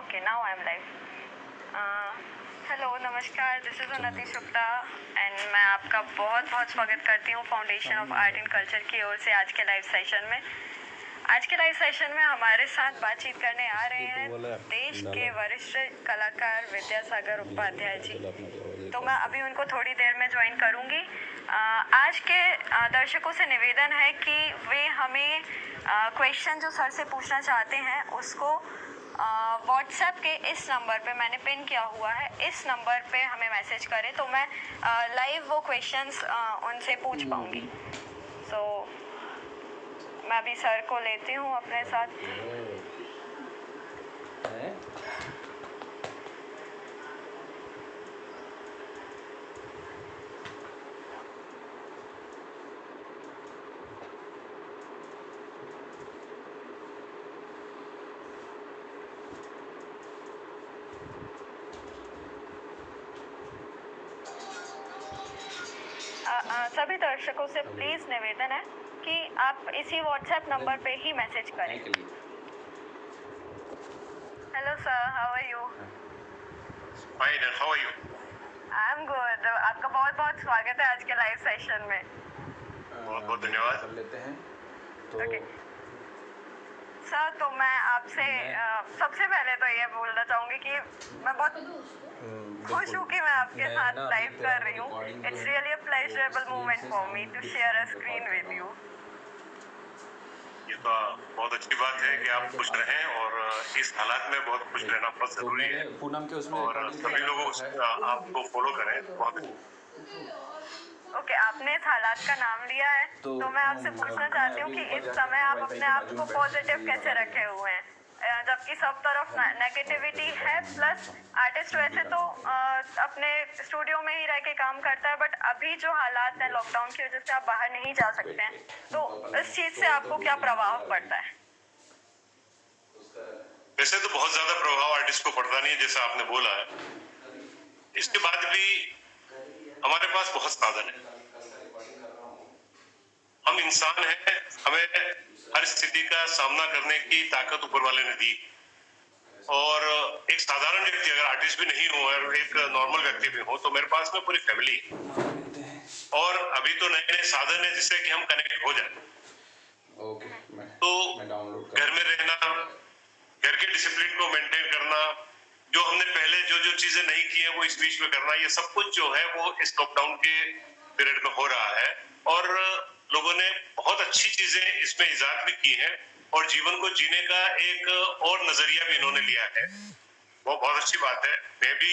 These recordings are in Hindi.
Okay, now I'm live. Hello नमस्कार, दिस इज़ उन्नति शुक्ला एंड मैं आपका बहुत बहुत स्वागत करती हूँ foundation of art and culture की ओर से आज के लाइव सेशन में। आज के लाइव सेशन में हमारे साथ बातचीत करने आ रहे हैं देश के वरिष्ठ कलाकार विद्यासागर उपाध्याय जी। तो मैं अभी उनको थोड़ी देर में ज्वाइन करूँगी। आज के दर्शकों से निवेदन है कि वे हमें क्वेश्चन जो सर से पूछना चाहते हैं उसको व्हाट्सएप के इस नंबर पे मैंने पिन किया हुआ है, इस नंबर पे हमें मैसेज करें तो मैं लाइव वो क्वेश्चंस उनसे पूछ पाऊँगी। सो मैं अभी सर को लेती हूँ अपने साथ। सभी दर्शकों से प्लीज निवेदन है कि आप इसी व्हाट्सएप नंबर पे ही मैसेज करें। Hello sir, how are you? Fine, how are you? I am good. आपका बहुत बहुत स्वागत है आज के लाइव सेशन में। बहुत बहुत धन्यवाद। कर लेते हैं तो ओके सर, तो मैं आपसे सबसे पहले तो ये बोलना चाहूँगी कि मैं बहुत खुश हूँ कि मैं आपके साथ लाइव कर रही हूँ। It's really a pleasurable moment for me to share a screen with you. ये तो बहुत अच्छी बात है कि आप खुश रहें और इस हालात में बहुत खुश रहना बहुत जरूरी है पूनम के उसमें और सभी लोग आपको फॉलो करें। बहुत ओके, आपने इस हालात का नाम लिया है तो मैं आपसे पूछना चाहती हूँ कि इस समय आप अपने आप को पॉजिटिव कैसे रखे हुए हैं, जबकि सब तरफ नेगेटिविटी है। प्लस आर्टिस्ट वैसे तो अपने स्टूडियो में ही रह के काम करता है, बट अभी जो हालात हैं लॉकडाउन की वजह से आप बाहर नहीं जा सकते हैं, तो इस चीज से आपको क्या प्रभाव पड़ता है? वैसे तो बहुत ज्यादा प्रभाव आर्टिस्ट को पड़ता नहीं है जैसा आपने बोला है। इसके बाद भी हमारे पास बहुत साधन है। हम इंसान हैं, हमें हर स्थिति का सामना करने की ताकत ऊपर वाले ने दी। और एक साधारण व्यक्ति अगर आर्टिस्ट भी नहीं हो और एक नॉर्मल व्यक्ति भी हो तो मेरे पास में पूरी फैमिली है और अभी तो नए नए साधन है जिससे कि हम कनेक्ट हो जाए। तो घर में रहना, घर के डिसिप्लिन को मेंटेन करना, जो हमने पहले जो चीजें नहीं की है वो इस बीच में करना, ये सब कुछ जो है वो इस लॉकडाउन के पीरियड में हो रहा है। और लोगों ने बहुत अच्छी चीजें इसमें इजाद भी की है और जीवन को जीने का एक और नजरिया भी इन्होंने लिया है। वो बहुत अच्छी बात है, मैं भी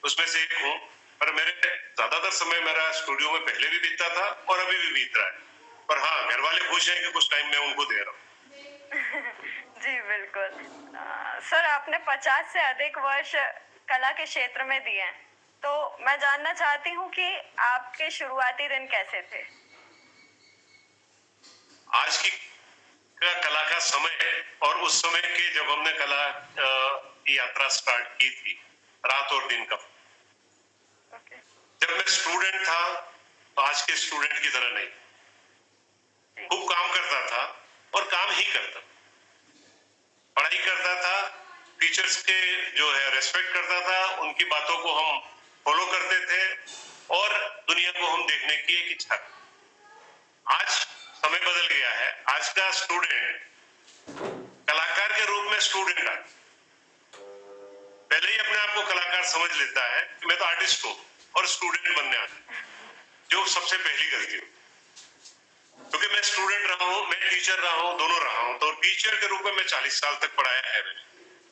उसमें से एक हूँ। पर मेरे ज्यादातर समय मेरा स्टूडियो में पहले भी बीतता था और अभी भी बीत रहा है। पर हाँ, घर वाले खुश हैं कि कुछ टाइम मैं उनको दे रहा हूँ। जी बिल्कुल। सर, आपने 50 से अधिक वर्ष कला के क्षेत्र में दिए हैं, तो मैं जानना चाहती हूँ कि आपके शुरुआती दिन कैसे थे? आज की कला का समय है और उस समय के जब हमने कला की यात्रा स्टार्ट की थी, रात और दिन का। जब मैं स्टूडेंट था तो आज के स्टूडेंट की तरह नहीं, खूब काम करता था और काम ही करता, पढ़ाई करता था, टीचर्स के जो है रेस्पेक्ट करता था, उनकी बातों को हम फॉलो करते थे और दुनिया को हम देखने की एक इच्छा। आज समय बदल गया है। आज का स्टूडेंट कलाकार के रूप में स्टूडेंट है, पहले ही अपने आप को कलाकार समझ लेता है कि मैं तो आर्टिस्ट हूँ और स्टूडेंट बनने आता, जो सबसे पहली गलती हो। क्योंकि मैं स्टूडेंट रहा हूँ, मैं टीचर रहा हूँ, दोनों रहा हूँ। तो टीचर के रूप में मैं 40 साल तक पढ़ाया है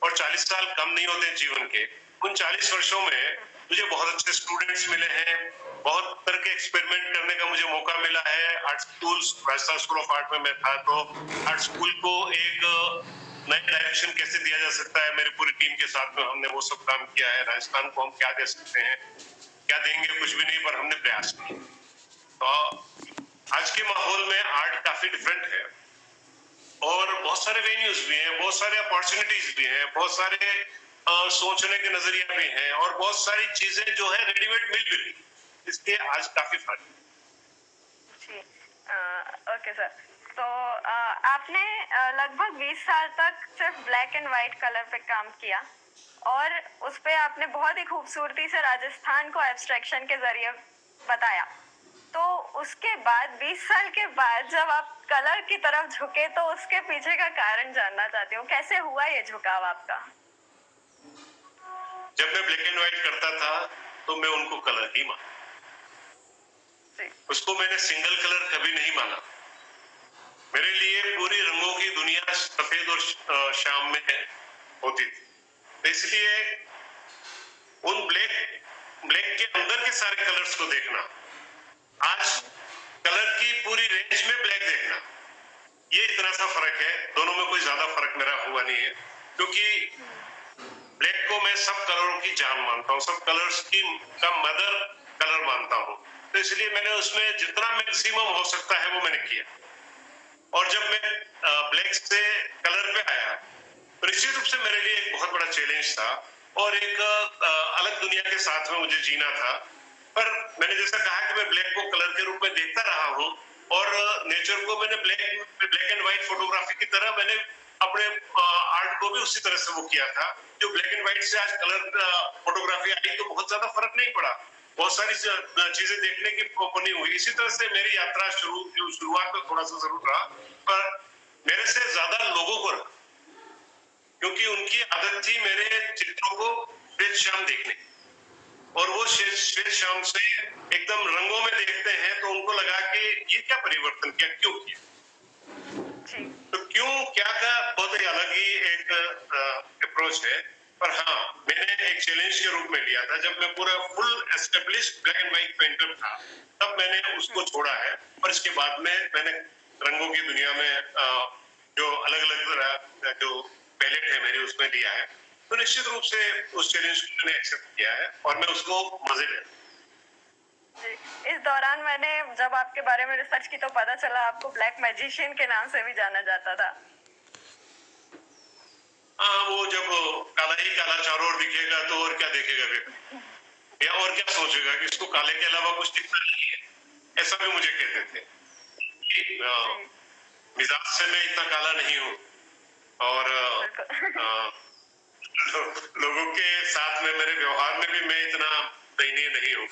और 40 साल कम नहीं होते जीवन के। उन 40 वर्षों में मुझे बहुत अच्छे स्टूडेंट्स मिले हैं, बहुत तरह के एक्सपेरिमेंट करने का मुझे मौका मिला है। Art schools, Rajasthan school of art में मैं था तो आर्ट स्कूल को एक नए डायरेक्शन कैसे दिया जा सकता है, मेरी पूरी टीम के साथ में हमने वो सब काम किया है। राजस्थान को हम क्या दे सकते हैं, क्या देंगे, कुछ भी नहीं, पर हमने प्रयास किया। तो आज के माहौल में आर्ट काफी डिफरेंट है और बहुत सारे वेन्यूज भी हैं, बहुत सारे अपॉर्चुनिटीज भी हैं, बहुत सारे सोचने के नजरिया भी हैं और बहुत सारी चीजें जो है रेडीमेड मिल भी रही, इसलिए आज काफी फर्क जी ओके सर। तो आपने लगभग 20 साल तक सिर्फ ब्लैक एंड व्हाइट कलर पे काम किया, और उस पे आपने बहुत ही खूबसूरती से राजस्थान को एब्स्ट्रैक्शन के जरिए बताया। तो उसके बाद 20 साल के बाद जब आप कलर की तरफ झुके तो उसके पीछे का कारण जानना चाहती हूँ, कैसे हुआ ये झुकाव आपका? जब मैं ब्लैक एंड व्हाइट करता था तो मैं उनको कलर ही माना, जी। उसको मैंने सिंगल कलर कभी नहीं माना। मेरे लिए पूरी रंगों की दुनिया सफेद और शाम में होती थी, तो इसलिए उन ब्लैक के अंदर के सारे कलर्स को देखना, आज कलर की पूरी रेंज में ब्लैक देखना, ये इतना सा फर्क है। दोनों में कोई ज्यादा फर्क मेरा हुआ नहीं है, क्योंकि ब्लैक को मैं सब कलरों की जान मानता हूँ, सब कलर्स की का मदर कलर मानता हूँ। तो इसलिए मैंने उसमें जितना मैक्सिमम हो सकता है वो मैंने किया। और जब मैं ब्लैक से कलर पे आया तो निश्चित रूप से मेरे लिए एक बहुत बड़ा चैलेंज था और एक अलग दुनिया के साथ में मुझे जीना था। पर मैंने जैसा कहा कि मैं ब्लैक को कलर के रूप में देखता रहा हूँ और नेचर को मैंने ब्लैक एंड व्हाइट फोटोग्राफी की तरह मैंने अपने आर्ट को भी उसी तरह से वो किया था। जो ब्लैक एंड व्हाइट से आज कलर फोटोग्राफी आई तो बहुत ज्यादा फर्क नहीं पड़ा, बहुत सारी चीजें देखने की बनी हुई। इसी तरह से मेरी यात्रा शुरुआत तो थोड़ा सा जरूर रहा, पर मेरे से ज्यादा लोगों को रहा, क्योंकि उनकी आदत थी मेरे चित्रों को श्वेत शाम देखने, और वो श्वेत शाम से एकदम रंगों में देखते हैं तो उनको लगा कि ये क्या परिवर्तन किया, क्यों किया। तो क्यों क्या का बहुत ही अलग ही एक अप्रोच है। पर हाँ, मैंने एक चैलेंज के रूप में लिया था। जब मैं पूरा full established black and white painter था तब मैंने उसको छोड़ा है, और इसके बाद में मैंने रंगों की दुनिया में जो अलग अलग जो पैलेट है मेरी उसमें लिया है। तो निश्चित रूप से उस चैलेंज को मैंने एक्सेप्ट किया है और मैं उसको मजे ले। इस दौरान मैंने जब आपके बारे में रिसर्च की तो पता चला आपको ब्लैक मैजिशियन के नाम से भी जाना जाता था। हाँ, वो जब काला ही काला चारों ओर दिखेगा तो और क्या देखेगा व्यक्ति, या और क्या सोचेगा कि इसको काले के अलावा कुछ दिखता नहीं है, ऐसा भी मुझे कहते थे। मिजाज से मैं इतना काला नहीं हूँ और लोगों के साथ में मेरे व्यवहार में भी मैं इतना दयनीय नहीं हूँ।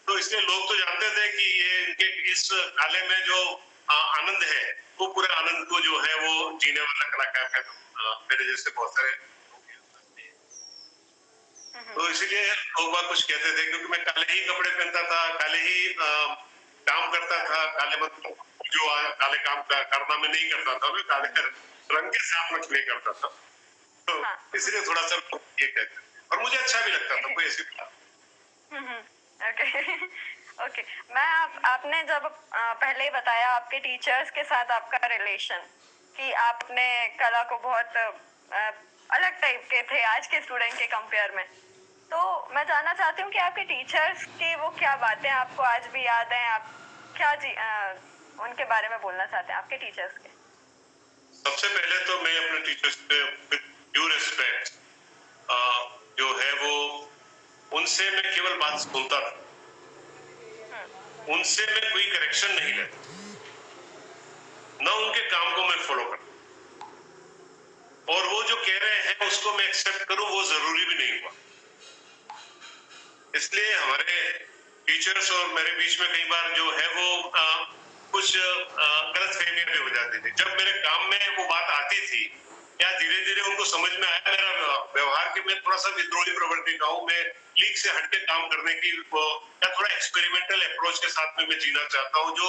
तो इसलिए लोग तो जानते थे कि ये इनके इस काले में जो आनंद है वो पूरे आनंद को जो है वो जीने वाला कलाकार है। मेरे जैसे बहुत सारे, तो इसीलिए लोग बात कुछ कहते थे, क्योंकि मैं काले ही कपड़े पहनता था, काले ही काम करता था, काले मतलब जो काले काम करना मैं नहीं करता था, मैं काले रंग के साथ में प्ले करता था। तो इसलिए थोड़ा सा ये कहते थे और मुझे अच्छा भी लगता था, कोई ऐसी बात। ओके। मैं आपने जब पहले ही बताया आपके टीचर्स के साथ आपका रिलेशन, कि आपने कला को बहुत अलग टाइप के थे आज के स्टूडेंट के कंपेयर में, तो मैं जानना चाहती हूँ कि आपके टीचर्स की वो क्या बातें आपको आज भी याद हैं, आप क्या उनके बारे में बोलना चाहते हैं आपके टीचर्स के? सबसे पहले तो मैं अपने टीचर्स पे ड्यू रिस्पेक्ट जो है वो, उनसे मैं केवल बात सुनता था, उनसे मैं कोई करेक्शन नहीं लेता, ना उनके काम को मैं फॉलो करता, और वो जो कह रहे हैं उसको मैं एक्सेप्ट करूं वो जरूरी भी नहीं हुआ। इसलिए हमारे टीचर्स और मेरे बीच में कई बार जो है वो कुछ गलत फहमियां भी हो जाती थी। जब मेरे काम में वो बात आती थी, या धीरे धीरे उनको समझ में आया मेरा व्यवहार कि मैं थोड़ा सा विद्रोही प्रवृत्ति का हूँ, मैं लीक से हटके काम करने की या थोड़ा एक्सपेरिमेंटल अप्रोच के साथ में मैं जीना चाहता हूँ, जो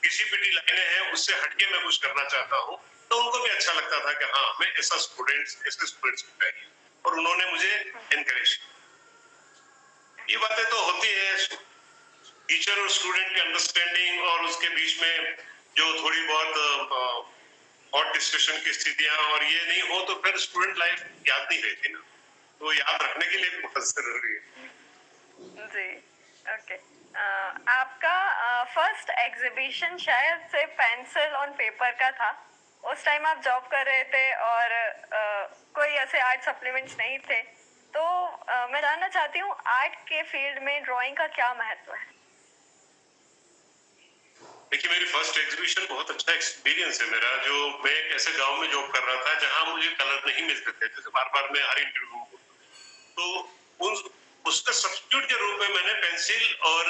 घिसी पिटी लाइनें हैं उससे हटके मैं कुछ करना चाहता हूँ, तो उनको भी अच्छा लगता था कि हाँ मैं ऐसे स्टूडेंट्स को चाहिए, और उन्होंने मुझे एनकरेज। ये बातें तो होती है टीचर और स्टूडेंट की अंडरस्टैंडिंग, और उसके बीच में जो थोड़ी बहुत हॉट डिस्कशन की स्थितियां, और ये नहीं हो तो फिर स्टूडेंट लाइफ याद नहीं रहती ना, तो याद रखने के लिए बहुत जरूरी है। जी, ओके। आपका फर्स्ट एग्जीबिशन शायद से पेंसिल ऑन पेपर का था। उस टाइम आप जॉब कर रहे थे और कोई ऐसे आर्ट सप्लीमेंट्स नहीं थे, तो मैं जानना चाहती हूँ आर्ट के फील्ड में ड्राइंग का क्या महत्व है? देखिए, मेरी फर्स्ट एग्जीबिशन बहुत अच्छा एक्सपीरियंस है मेरा। जो मैं एक ऐसे गांव में जॉब कर रहा था जहां मुझे कलर नहीं मिलते थे, जैसे बार बार मैं हर इंटरव्यू में बोलता तो उन उसका सब्स्टिट्यूट के रूप में मैंने पेंसिल और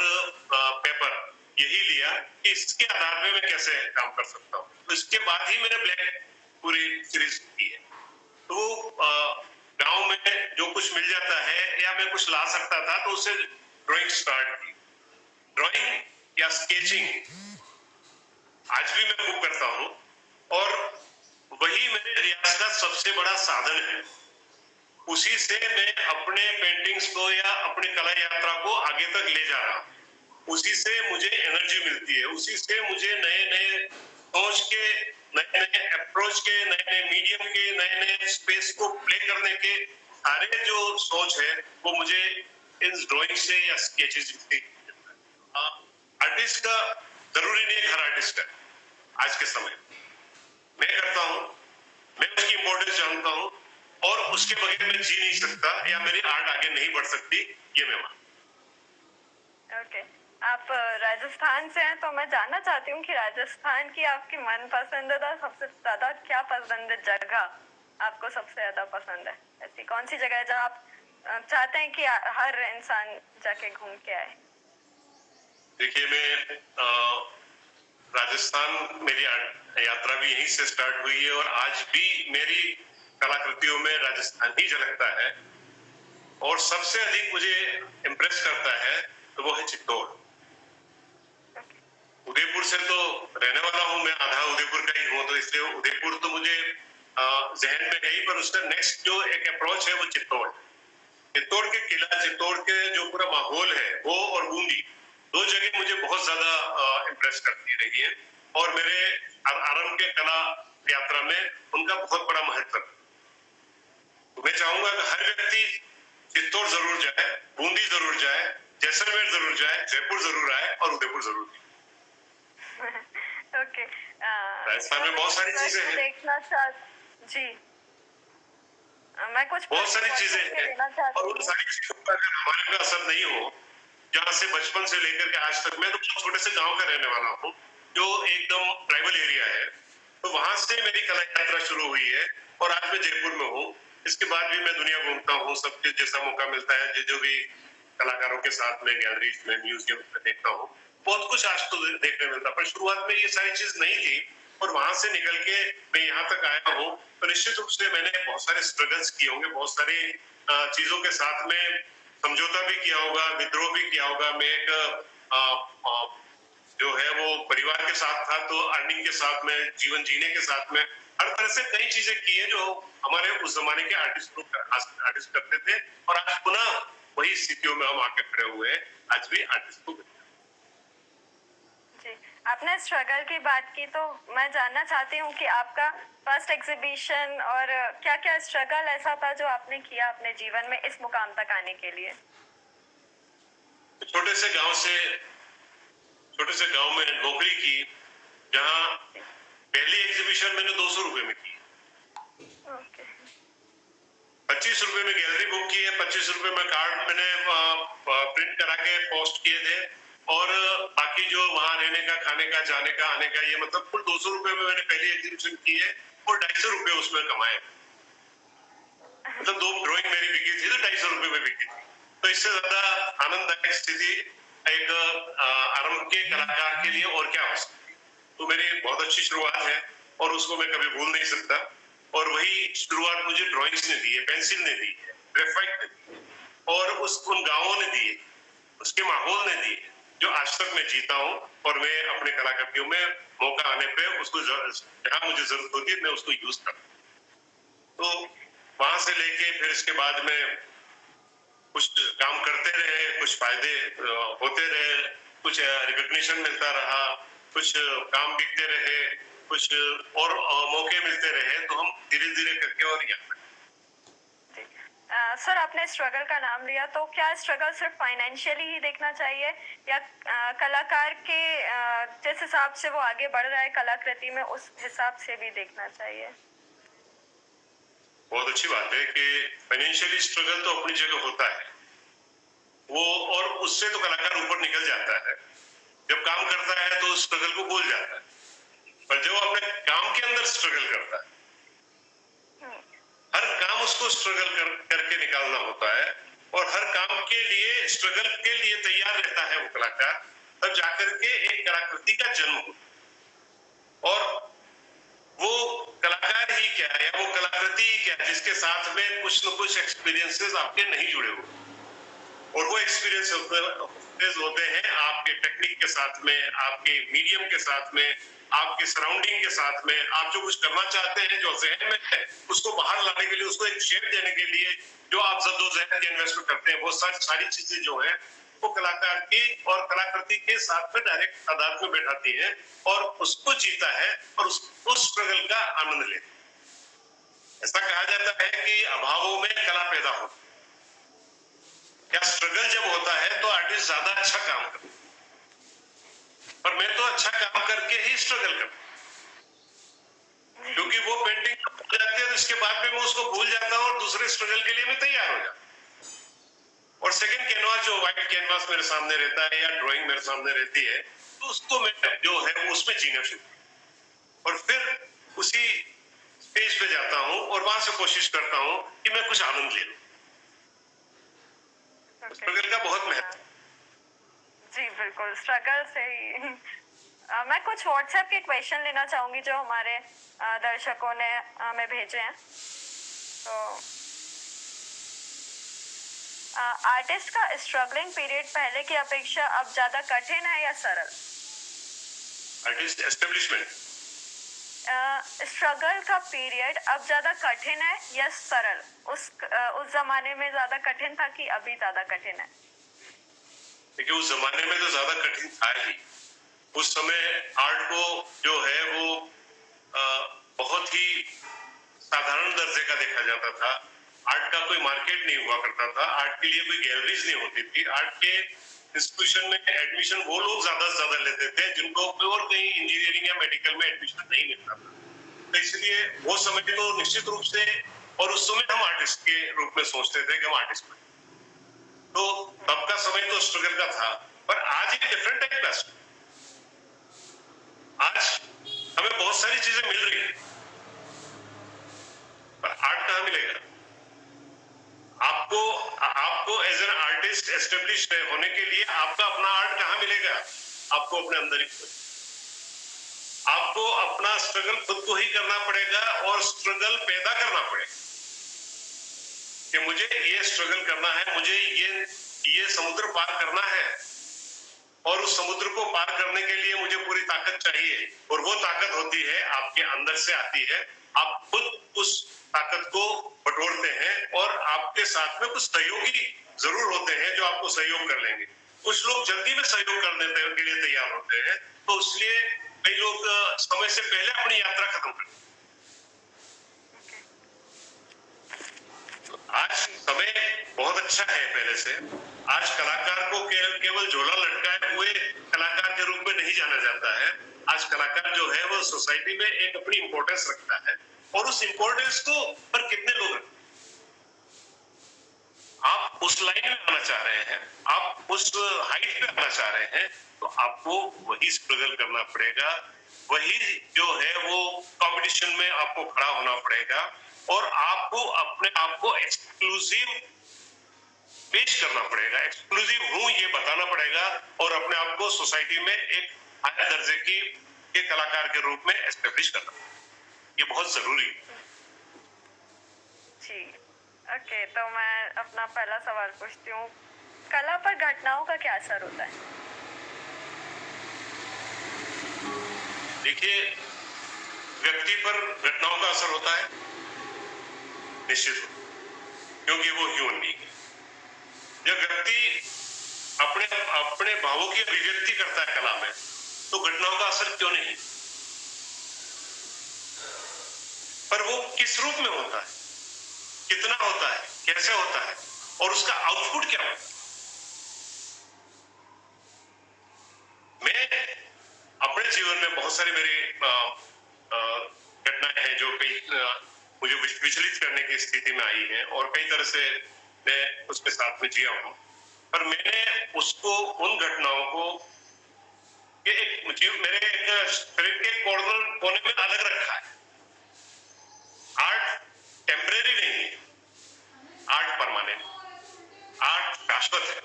पेपर यही लिया कि इसके आधार पे मैं कैसे काम कर सकता हूँ। तो इसके बाद ही मैंने ब्लैक पूरी सीरीज की है। तो गांव में जो कुछ मिल जाता है या मैं कुछ ला सकता था तो उससे ड्राइंग स्टार्ट की। ड्राइंग या स्केचिंग आज भी मैं खूब करता हूँ और वही मेरे रियाज का सबसे बड़ा साधन है। उसी से मैं अपने पेंटिंग्स को या अपनी कला यात्रा को आगे तक ले जा रहा हूँ। उसी से मुझे एनर्जी मिलती है, उसी से मुझे नए नए सोच के, नए नए अप्रोच के, नए नए मीडियम के, नए नए स्पेस को प्ले करने के सारे जो सोच है वो मुझे इन ड्राइंग से या स्केचेस से। आर्टिस्ट का जरूरी नहीं हर आर्टिस्ट है आज के समय। मैं करता हूँ, मैं उसकी इंपॉर्टेंस जानता हूँ और उसके बगैर मैं जी नहीं सकता या मेरी आर्ट आगे नहीं बढ़ सकती, ये मैं मानता हूँ। ओके, आप राजस्थान से हैं तो मैं जानना चाहती हूँ कि राजस्थान की आपकी मन पसंदीदा सबसे ज्यादा क्या पसंद जगह आपको सबसे ज्यादा पसंद है? ऐसी कौन सी जगह है जहाँ आप चाहते हैं कि हर इंसान जाके घूम के आए? देखिए, मैं राजस्थान, मेरी यात्रा भी यहीं से स्टार्ट हुई है और आज भी मेरी कलाकृतियों में राजस्थान ही झलकता है। और सबसे अधिक मुझे इम्प्रेस करता है तो वो है चित्तौड़। उदयपुर से तो रहने वाला हूँ मैं, आधा उदयपुर का ही हूँ, तो इसलिए उदयपुर तो मुझे जहन में है ही, पर उसका नेक्स्ट जो एक अप्रोच है वो चित्तौड़। चित्तौड़ के किला, चित्तौड़ के जो पूरा माहौल है वो और बूंदी, दो जगह मुझे बहुत ज्यादा इम्प्रेस करती रही है और मेरे आरंभ के कला यात्रा में उनका बहुत बड़ा महत्व है। तो मैं चाहूंगा कि हर व्यक्ति चित्तौड़ जरूर जाए, बूंदी जरूर जाए, जैसलमेर जरूर जाए, जयपुर जरूर आए और उदयपुर जरूर जाए। ओके, राजस्थान में बहुत सारी चीजें हैं, देखना जी, मैं कुछ बहुत सारी चीजें हैं और उन सारी चीजों का अगर हमारे पे असर नहीं हो, जहाँ से बचपन से लेकर के आज तक, मैं तो छोटे से गांव का रहने वाला हूँ जो एकदम ट्राइबल एरिया है, तो वहां से मेरी कला यात्रा शुरू हुई है और आज मैं जयपुर में हूँ। इसके बाद भी मैं दुनिया घूमता हूँ, सबके जैसा मौका मिलता है, जो भी कलाकारों के साथ में गैलरीज में, म्यूजियम में देखता हूँ, बहुत कुछ आज तो देखने मिलता, पर शुरुआत में ये सारी चीज नहीं थी और वहां से निकल के मैं यहाँ तक आया हूँ। तो निश्चित रूप से मैंने बहुत सारे स्ट्रगल्स किए होंगे, बहुत सारी चीजों के साथ में समझौता भी किया होगा, विद्रोह भी किया होगा। मैं एक जो है वो परिवार के साथ था, तो अर्निंग के साथ में, जीवन जीने के साथ में हर तरह से कई चीजें की है जो हमारे उस जमाने के आर्टिस्ट करते थे और आज पुनः वही स्थितियों में हम आके खड़े हुए हैं। आज भी आर्टिस्ट को जी, आपने स्ट्रगल की बात की तो मैं जानना चाहती हूँ कि आपका फर्स्ट एग्जीबिशन और क्या-क्या स्ट्रगल ऐसा था जो आपने किया अपने जीवन में इस मुकाम तक आने के लिए? छोटे से गांव में नौकरी की, जहां पहली एग्जीबिशन मैंने 200 रुपए में की। ओके, 25 रुपए में गैलरी बुक की है, 25 रुपए में कार्ड मैंने प्रिंट करा के पोस्ट किए थे और बाकी जो वहां रहने का, खाने का, जाने का, आने का, ये मतलब कुल 200 रुपए में मैंने पहली एग्जीबिशन की है और 250 रुपए उसमें कमाए। मतलब 2 ड्राइंग मेरी बिकी थी तो 250 रुपए में बिकी थी। तो इससे ज्यादा आनंददायक स्थिति एक आरंभ के कलाकार के लिए और क्या हो सकती है। तो मेरी बहुत अच्छी शुरुआत है और उसको मैं कभी भूल नहीं सकता। और वही शुरुआत मुझे ड्राइंग्स ने दी है, पेंसिल ने दी है, ग्रेफाइट ने दी है और उन गांवों ने दी है, उसके माहौल ने दी है, जो आज तक मैं जीता हूँ और मैं अपने कलाकृतियों में मौका आने पे उसको जहाँ मुझे जरूरत होती है मैं उसको यूज करता हूँ। तो वहां से लेके फिर इसके बाद में कुछ काम करते रहे, कुछ फायदे होते रहे, कुछ रिकॉग्निशन मिलता रहा, कुछ काम बिकते रहे, कुछ और मौके मिलते रहे, तो हम धीरे धीरे करके और यहाँ सर, आपने स्ट्रगल का नाम लिया तो क्या स्ट्रगल सिर्फ फाइनेंशियली ही देखना चाहिए या कलाकार के जिस हिसाब से वो आगे बढ़ रहा है कलाकृति में उस हिसाब से भी देखना चाहिए? बहुत अच्छी बात है कि फाइनेंशियली स्ट्रगल तो अपनी जगह होता है वो, और उससे तो कलाकार ऊपर निकल जाता है। जब काम करता है तो उस स्ट्रगल को भूल जाता है, पर जब अपने काम के अंदर स्ट्रगल करता है, हर काम उसको करके निकालना होता है, और हर काम के लिए स्ट्रगल के लिए तैयार रहता है वो कलाकार, तब जाकर के एक कलाकृति का जन्म होता। और वो कलाकार ही क्या है, वो कलाकृति ही क्या है, जिसके साथ में कुछ न कुछ एक्सपीरियंसेस आपके नहीं जुड़े हुए, और वो एक्सपीरियंस होते हैं आपके टेक्निक के साथ में, आपके मीडियम के साथ में, आपके सराउंडिंग के साथ में। आप जो कुछ करना चाहते हैं, जो जहन में है, उसको बाहर लाने के लिए, उसको एक शेप देने के लिए जो आप जद्दोजहद के इन्वेस्टमेंट करते हैं, वो सारी चीजें जो है वो कलाकार की और कलाकृति के साथ में डायरेक्ट तादाद में बैठाती है, और उसको जीता है और उस स्ट्रगल का आनंद लेते हैं। ऐसा कहा जाता है कि अभावों में कला पैदा होती है। क्या स्ट्रगल जब होता है तो आर्टिस्ट ज्यादा अच्छा काम करता है, पर मैं तो अच्छा काम करके ही स्ट्रगल करता हूं, क्योंकि वो पेंटिंग हो जाती है तो इसके बाद में मैं उसको भूल जाता हूं और दूसरे स्ट्रगल के लिए मैं तैयार हो जाता हूं। और सेकंड कैनवास, जो व्हाइट कैनवास मेरे सामने रहता है या ड्राइंग मेरे सामने रहती है, तो उसको मैं जो है उसमें जीना शुरू, और फिर उसी स्टेज पे जाता हूं और वहां से कोशिश करता हूं कि मैं कुछ आनंद ले लूं। स्ट्रगल का बहुत महत्व। जी बिल्कुल, स्ट्रगल से ही मैं कुछ व्हाट्सएप के क्वेश्चन लेना चाहूंगी जो हमारे दर्शकों ने हमें भेजे हैं। तो आर्टिस्ट का स्ट्रगलिंग पीरियड पहले की अपेक्षा अब ज्यादा कठिन है या सरल? आर्टिस्ट एस्टेब्लिशमेंट, स्ट्रगल का पीरियड अब ज्यादा कठिन है या सरल? उस जमाने में ज्यादा कठिन था कि अभी ज्यादा कठिन है? देखिए, उस जमाने में तो ज्यादा कठिन था ही। उस समय आर्ट को जो है वो बहुत ही साधारण दर्जे का देखा जाता था। आर्ट का कोई मार्केट नहीं हुआ करता था, आर्ट के लिए कोई गैलरीज नहीं होती थी। आर्ट के इंस्टीट्यूशन में एडमिशन वो लोग ज्यादा से ज्यादा लेते थे जिनको और कहीं इंजीनियरिंग या मेडिकल में एडमिशन नहीं मिलता था। तो इसलिए वो समय तो निश्चित रूप से, और उस समय हम आर्टिस्ट के रूप में सोचते थे कि हम आर्टिस्ट बने, तो तब का समय तो स्ट्रगल का था। पर आज एक डिफरेंट टाइप का, आज हमें बहुत सारी चीजें मिल रही है, पर आर्ट कहां मिलेगा आपको? आपको एज एन आर्टिस्ट एस्टेब्लिश होने के लिए आपका अपना आर्ट कहां मिलेगा? आपको अपने अंदर ही, आपको अपना स्ट्रगल खुद को ही करना पड़ेगा, और स्ट्रगल पैदा करना पड़ेगा कि मुझे ये स्ट्रगल करना है, मुझे ये समुद्र पार करना है, और उस समुद्र को पार करने के लिए मुझे पूरी ताकत चाहिए, और वो ताकत होती है आपके अंदर से आती है। आप खुद उस ताकत को बटोरते हैं, और आपके साथ में कुछ सहयोगी जरूर होते हैं जो आपको सहयोग कर लेंगे। कुछ लोग जल्दी में सहयोग करने के लिए तैयार होते हैं, तो इसलिए कई लोग समय से पहले अपनी यात्रा खत्म करते हैं। आज समय बहुत अच्छा है पहले से। आज कलाकार को केवल झोला लटकाए हुए कलाकार के रूप में नहीं जाना जाता है। आज कलाकार जो है वो सोसाइटी में एक अपनी इंपॉर्टेंस रखता है, और उस इंपॉर्टेंस को पर कितने लोग रखते हैं। आप उस लाइन में आना चाह रहे हैं, आप उस हाइट पे आना चाह रहे हैं, तो आपको वही स्ट्रगल करना पड़ेगा, वही जो है वो कंपटीशन में आपको खड़ा होना पड़ेगा, और आपको अपने आप को एक्सक्लूसिव पेश करना पड़ेगा। एक्सक्लूसिव हूं ये बताना पड़ेगा, और अपने आप को सोसाइटी में एक हायर दर्जे के कलाकार के रूप में एस्टेब्लिश करना, ये बहुत जरूरी है। जी ओके, तो मैं अपना पहला सवाल पूछती हूँ, कला पर घटनाओं का क्या असर होता है? देखिए, व्यक्ति पर घटनाओं का असर होता है निश्चित, क्योंकि वो ह्यूमन बीइंग है। जब व्यक्ति अपने भावों की अभिव्यक्ति करता है कला में, तो घटनाओं का असर क्यों नहीं? पर वो किस रूप में होता है, कितना होता है, कैसे होता है, और उसका आउटपुट क्या होता है? मैं अपने जीवन में बहुत सारी मेरी घटनाएं हैं जो कई मुझे विचलित करने की स्थिति में आई है, और कई तरह से मैं उसके साथ में जिया हूं। पर मैंने उसको, उन घटनाओं को मेरे एक शरीर के कोने में अलग रखा है। आर्ट टेम्परेरी नहीं है, शाश्वत है।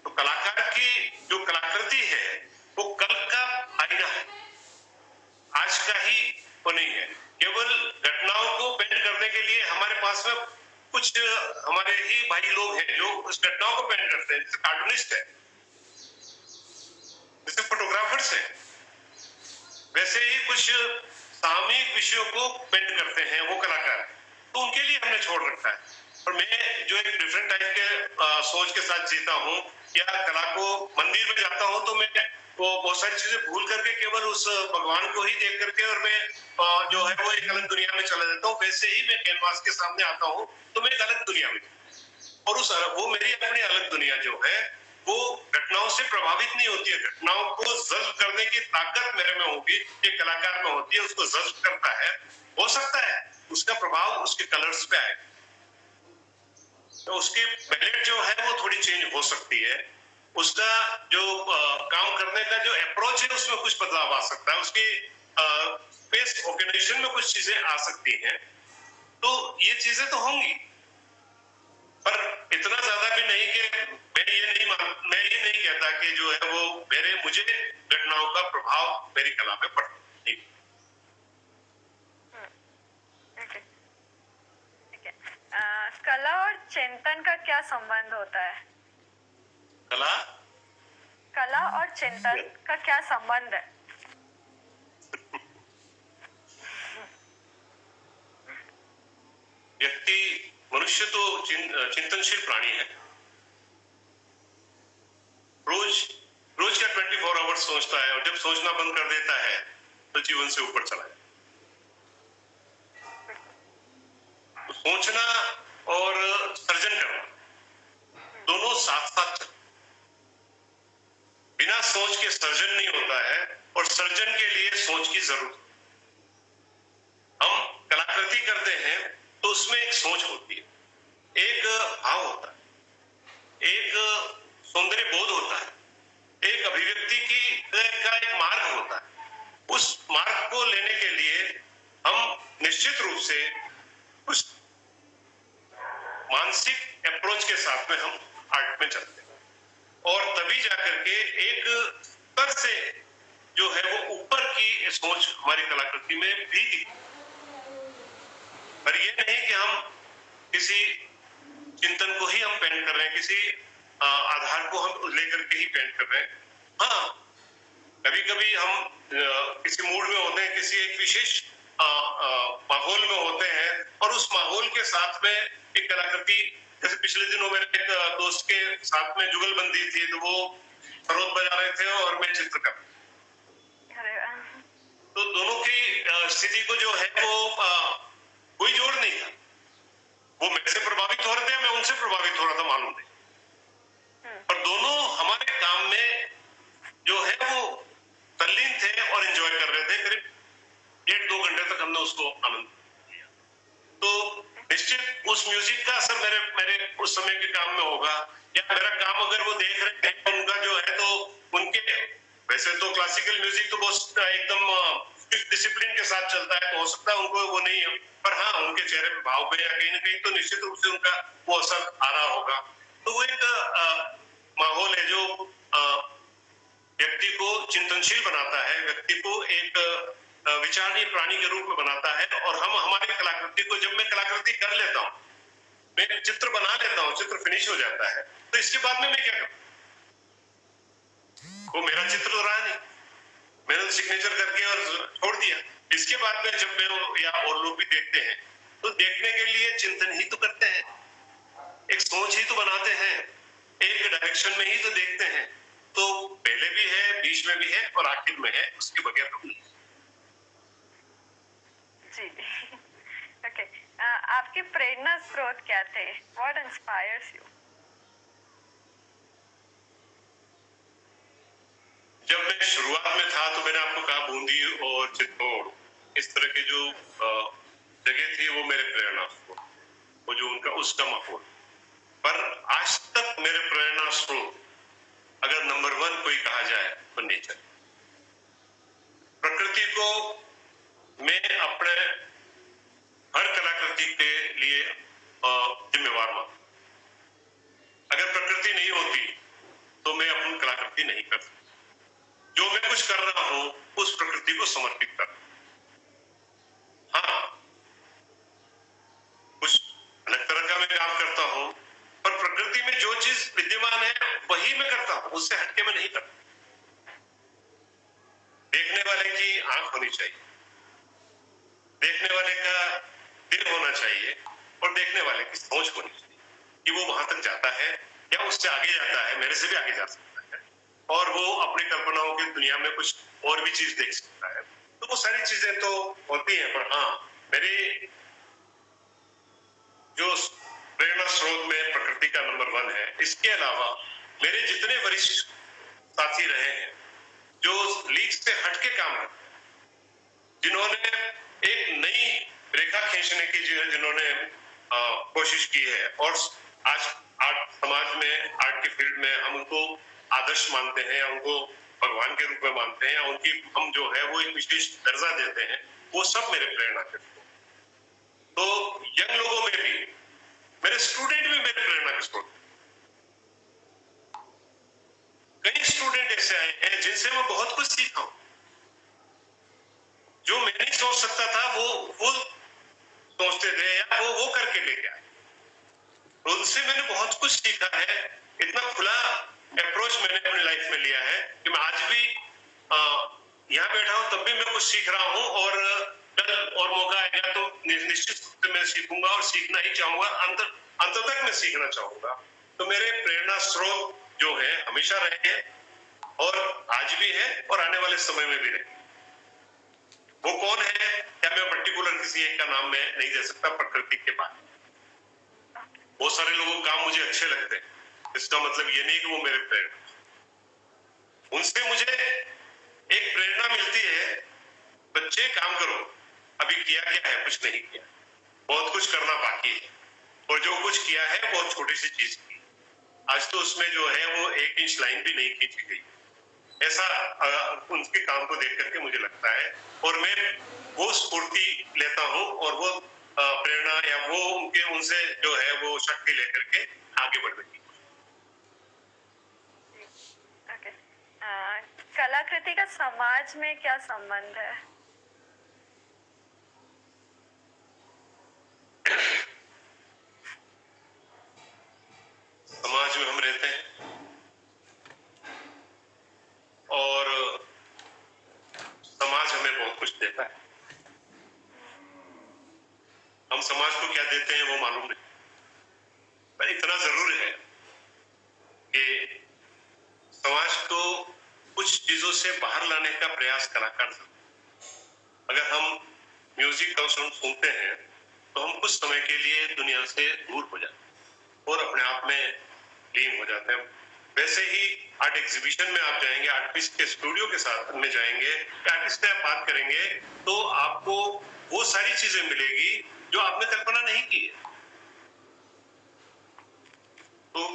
तो कलाकार की जो कलाकृति है वो कल का आईना है, आज का ही वो नहीं है। केवल घटनाओं को पेंट करने के लिए हमारे पास में कुछ हमारे ही भाई लोग हैं जो उस घटनाओं को पेंट करते हैं, जैसे कार्टूनिस्ट है, जैसे फोटोग्राफर्स है, वैसे ही कुछ सामयिक विषयों को पेंट करते हैं वो कलाकार। तो उनके लिए हमने छोड़ रखा है। और मैं जो एक डिफरेंट टाइप के सोच के साथ जीता हूँ, या कला को मंदिर में जाता हूँ तो मैं वो बहुत सारी चीजें भूल करके केवल उस भगवान को ही देख करके और मैं जो है वो एक अलग दुनिया में चला जाता हूँ। वैसे ही मैं कैनवास के सामने आता हूँ तो मैं एक अलग दुनिया में, और उस वो मेरी अपनी अलग दुनिया जो है वो घटनाओं से प्रभावित नहीं होती है। घटनाओं को जज्ब करने की ताकत मेरे में होगी, एक कलाकार में होती है, उसको जज्ब करता है। हो सकता है उसका प्रभाव उसके कलर्स पे आए, तो उसकी पैलेट जो है वो थोड़ी चेंज हो सकती है, उसका जो काम करने का जो अप्रोच है उसमें कुछ बदलाव आ सकता है, उसकी स्पेस ऑर्गेनाइजेशन में कुछ चीजें आ सकती हैं। तो ये चीजें तो होंगी, पर इतना ज्यादा भी नहीं कि मैं ये नहीं कहता कि जो है वो मुझे घटनाओं का प्रभाव मेरी कला में पड़ता है। ठीक है। कला और चिंतन का क्या संबंध होता है? कला और चिंतन का क्या संबंध है? मनुष्य तो चिंतनशील प्राणी है। रोज का 24 आवर्स सोचता है, और जब सोचना बंद कर देता है तो जीवन से ऊपर चला जाता है। तो सोचना और सर्जन करना दोनों साथ साथ चलते, बिना सोच के सर्जन नहीं होता है, और सर्जन के लिए सोच की जरूरत है। हम कलाकृति करते हैं तो उसमें एक सोच होती है, एक भाव होता है, एक सौंदर्य बोध होता है, एक अभिव्यक्ति का एक मार्ग होता है। उस मार्ग को लेने के लिए हम निश्चित रूप से कुछ मानसिक अप्रोच के साथ में हम आर्ट में चलते हैं, और तभी जाकर के एक स्तर से जो है वो ऊपर की सोच हमारी कलाकृति में भी दिखती। पर ये नहीं कि हम किसी चिंतन को ही हम पेंट कर रहे हैं, किसी आधार को हम लेकर के ही पेंट कर रहे हैं। हाँ, कभी कभी हम किसी मूड में होते हैं, किसी एक विशेष माहौल में होते हैं, और उस माहौल के साथ में एक कलाकृति, जैसे पिछले दिनों मेरे एक दोस्त के साथ में जुगलबंदी थी, तो वो सरोद बजा रहे थे और मैं चित्र कर, तो दोनों की स्थिति को जो है वो कोई जोड़ नहीं था। वो मेरे से प्रभावित हो रहे थे, मैं उनसे प्रभावित हो रहा था, मालूम नहीं, पर दोनों हमारे काम में जो है वो तल्लीन थे और एंजॉय कर रहे थे। करीब 1-2 घंटे तक हमने उसको आनंद लिया। तो निश्चित उस म्यूजिक का असर मेरे उस समय के काम में होगा, या मेरा काम अगर वो देख रहे हैं उनका जो है, तो उनके वैसे तो क्लासिकल म्यूजिक तो बहुत एकदम डिसिप्लिन के साथ चलता है, तो हो सकता है उनको वो नहीं है, पर हाँ उनके चेहरे पे भाव पे या कहीं ना कहीं तो निश्चित रूप से उनका वो असर आ रहा होगा। तो वो एक माहौल है जो व्यक्ति को चिंतनशील बनाता है, व्यक्ति को एक विचारणीय प्राणी के रूप में बनाता है। और हम हमारी कलाकृति को, जब मैं कलाकृति कर लेता हूँ, मैं चित्र बना लेता हूँ, चित्र फिनिश हो जाता है, तो इसके बाद में मैं क्या करूँ? वो मेरा चित्र तो रहा नहीं, मैंने तो सिग्नेचर करके और छोड़ दिया। इसके बाद में जब मैं या और लोग भी देखते हैं, तो देखने के लिए चिंतन ही तो करते हैं, एक सोच ही तो बनाते हैं, एक डायरेक्शन में ही तो देखते हैं। तो पहले भी है, बीच में भी है और आखिर में है, उसके बगैर तो नहीं। जी ओके। आपके प्रेरणा स्रोत क्या थे? What inspires you? जब मैं शुरुआत में था तो मैंने आपको कहा बूंदी और चित्तौड़, इस तरह के जो जगह थी वो मेरे प्रेरणा स्रोत, वो जो उनका उसका माहौल। पर आज तक मेरे प्रेरणा स्रोत अगर नंबर 1 कोई कहा जाए तो नेचर, प्रकृति को मैं अपने हर कलाकृति के लिए जिम्मेवार मानता। अगर प्रकृति जो चीज विद्यमान है वही मैं करता हूं, उससे हटके मैं नहीं करता। देखने वाले की आंख होनी चाहिए, देखने वाले का दिल होना चाहिए और देखने वाले की सोच होनी चाहिए कि वो वहां तक जाता है या उससे आगे जाता है, मेरे से भी आगे जा सकता है और वो अपनी कल्पनाओं की दुनिया में कुछ और भी चीज देख सकता है। तो वो सारी चीजें तो होती हैं, पर हाँ, मेरे जो प्रेरणा स्रोत में प्रकृति का नंबर 1 है। इसके अलावा मेरे जितने वरिष्ठ साथी रहे हैं जो लीग से हटके काम करते हैं, जिन्होंने एक नई रेखा खींचने की जिन्होंने कोशिश की है और आज आर्ट समाज में, आर्ट के फील्ड में हम उनको आदर्श मानते हैं या उनको भगवान के रूप में मानते हैं या उनकी हम जो है वो एक विशेष दर्जा देते हैं, वो सब मेरे प्रेरणा के स्रोत। तो यंग लोगों में भी मेरे स्टूडेंट भी मेरे प्रेरणा के स्रोत। कई स्टूडेंट ऐसे आए हैं जिनसे मैं बहुत कुछ सीखा हूं, जो मैं नहीं सोच सकता था वो सोचते थे या वो करके लेके आए। तो उनसे मैंने बहुत कुछ सीखा है। इतना खुला अप्रोच मैंने अपनी लाइफ में लिया है कि मैं आज भी यहाँ बैठा हूं तब भी मैं कुछ सीख रहा हूं और कल और मौका आएगा तो निश्चित रूप से मैं सीखूंगा और सीखना ही चाहूंगा, अंत तक मैं सीखना चाहूंगा। तो मेरे प्रेरणा स्रोत जो है हमेशा रहे हैं और आज भी है और आने वाले समय में भी रहे। वो कौन है क्या मैं पर्टिकुलर किसी एक का नाम मैं नहीं दे सकता। प्रकृति के बाद बहुत सारे लोगों के काम मुझे अच्छे लगते हैं, इसका मतलब ये नहीं कि वो मेरे प्रेरणा। उनसे मुझे एक प्रेरणा मिलती है, बच्चे काम करो, अभी किया क्या है, कुछ नहीं किया, बहुत कुछ करना बाकी है और जो कुछ किया है बहुत छोटी सी चीज की। आज तो उसमें जो है वो 1 इंच लाइन भी नहीं खींची गई। ऐसा उनके काम को देख करके मुझे लगता है और मैं वो स्फूर्ति लेता हूं और वो प्रेरणा या वो उनसे जो है वो शक्ति लेकर के आगे बढ़ने की। ओके, कलाकृति का समाज में क्या संबंध है? समाज में हम रहते हैं और समाज हमें बहुत कुछ देता है। हम समाज को क्या देते हैं वो मालूम नहीं, पर इतना जरूर है कि समाज को कुछ चीजों से बाहर लाने का प्रयास कलाकार करते। अगर हम म्यूजिक का साउंड सुनते हैं तो हम कुछ समय के लिए दुनिया से दूर हो जाते हैं और अपने आप में लीन हो जाते हैं। वैसे ही आर्ट एग्जीबिशन में आप जाएंगे, आर्टिस्ट के स्टूडियो के साथ में जाएंगे, आर्टिस्ट से आप बात करेंगे तो आपको वो सारी चीजें मिलेगी जो आपने कल्पना नहीं की है। तो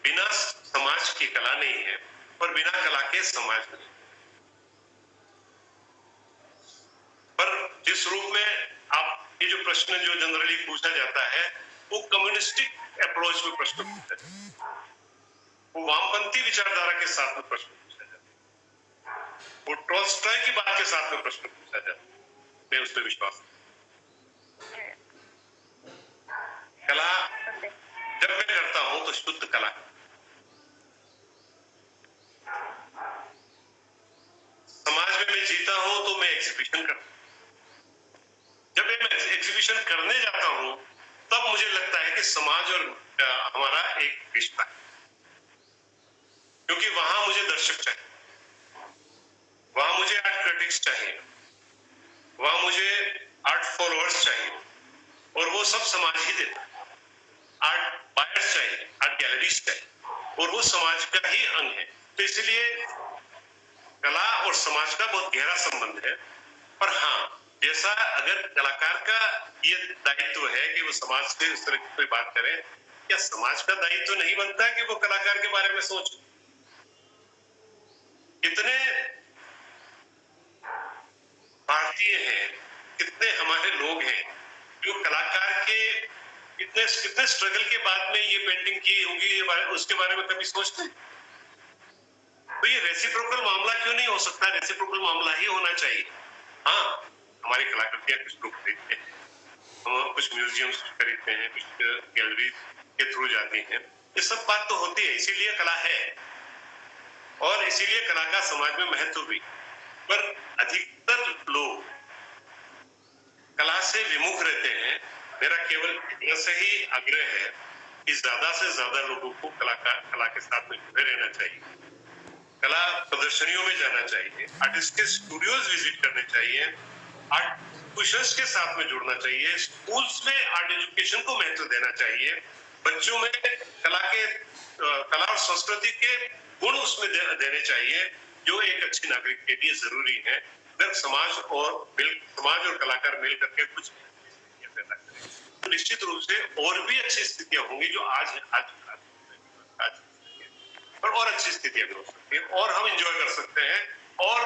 बिना समाज की कला नहीं है और बिना कला के समाज नहीं। पर जिस रूप में आप ये जो प्रश्न जो जनरली पूछा जाता है वो कम्युनिस्टिक अप्रोच में प्रश्न पूछा जाता है, वो वामपंथी विचारधारा के साथ में प्रश्न पूछा जाता है, वो टॉल्स्टॉय की बात के साथ में प्रश्न पूछा जाता है। मैं उस पर विश्वास कला जब मैं करता हूं तो शुद्ध कला, समाज में मैं जीता हूं तो मैं एग्जीबिशन करता हूं। जब मैं एग्जीबिशन करने जाता हूं तब मुझे लगता है कि समाज और हमारा एक रिश्ता है, क्योंकि वहां मुझे दर्शक चाहिए, वहां मुझे आर्ट क्रिटिक्स चाहिए, वहां मुझे आर्ट फॉलोअर्स चाहिए और वो सब समाज ही देता है। आर्ट बायर्स चाहिए, आर्ट गैलरीज चाहिए और वो समाज का ही अंग है। तो इसलिए कला और समाज का बहुत गहरा संबंध है। पर हाँ, जैसा अगर कलाकार का ये दायित्व है कि वो समाज से इस तरह की कोई बात करे, क्या समाज का दायित्व नहीं बनता कि वो कलाकार के बारे में सोचे? कितने भारतीय हैं, कितने हमारे लोग हैं जो कलाकार के कितने स्ट्रगल के बाद में ये पेंटिंग की होगी, उसके बारे में कभी सोचते हैं? तो ये रेसिप्रोकल मामला क्यों नहीं हो सकता? रेसिप्रोकल मामला ही होना चाहिए। हाँ, हमारी कलाकृतियां कुछ लोग खरीदते हैं, हम कुछ म्यूजियम्स खरीदते हैं, कुछ गैलरी के थ्रू जाती हैं, ये सब बात तो होती है, इसीलिए कला है और इसीलिए कला का समाज में महत्व भी। पर अधिकतर लोग कला से विमुख रहते हैं। मेरा केवल इतना से ही आग्रह है कि ज्यादा से ज्यादा लोगों को कला के साथ में जुड़े रहना चाहिए, कला प्रदर्शनियों में जाना चाहिए, आर्टिस्ट के स्टूडियोज विजिट करने चाहिए, आर्ट ट्यूशंस के साथ में जुड़ना चाहिए, स्कूल्स में आर्ट एजुकेशन को महत्व देना चाहिए, बच्चों में कला और संस्कृति के गुण उसमें देने चाहिए जो एक अच्छे नागरिक के लिए जरूरी है। अगर समाज और कलाकार मिल करके कुछ पैदा करें तो निश्चित रूप से और भी अच्छी स्थितियां होंगी जो आज और अच्छी स्थितियां भी हो सकती है और हम एंजॉय कर सकते हैं और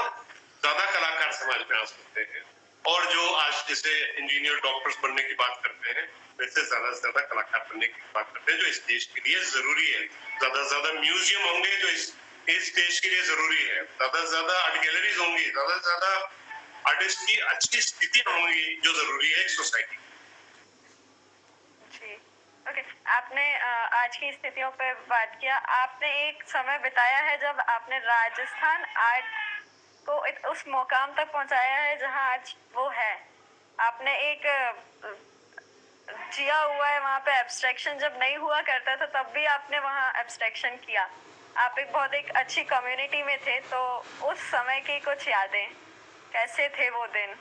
ज्यादा कलाकार समाज में आ सकते हैं। और जो आज जैसे इंजीनियर डॉक्टर्स बनने की बात करते हैं वैसे ज्यादा से ज्यादा कलाकार बनने की बात करते हैं जो इस देश के लिए जरूरी है। ज्यादा से ज्यादा म्यूजियम होंगे जो इस देश के लिए जरूरी है, ज्यादा से ज्यादा आर्ट गैलरीज होंगी, ज्यादा से ज्यादा आर्टिस्ट की अच्छी स्थितियां होंगी जो जरूरी है एक सोसाइटी। जी ओके, आपने आज की स्थितियों पे बात किया। आपने एक समय बिताया है जब आपने राजस्थान आर्ट को उस मुकाम तक पहुंचाया है जहां आज वो है। आपने एक जिया हुआ है वहाँ पे। एब्स्ट्रैक्शन जब नहीं हुआ करता था तब भी आपने वहाँ एब्स्ट्रैक्शन किया। आप एक अच्छी कम्युनिटी में थे, तो उस समय की कुछ यादें कैसे थे वो दिन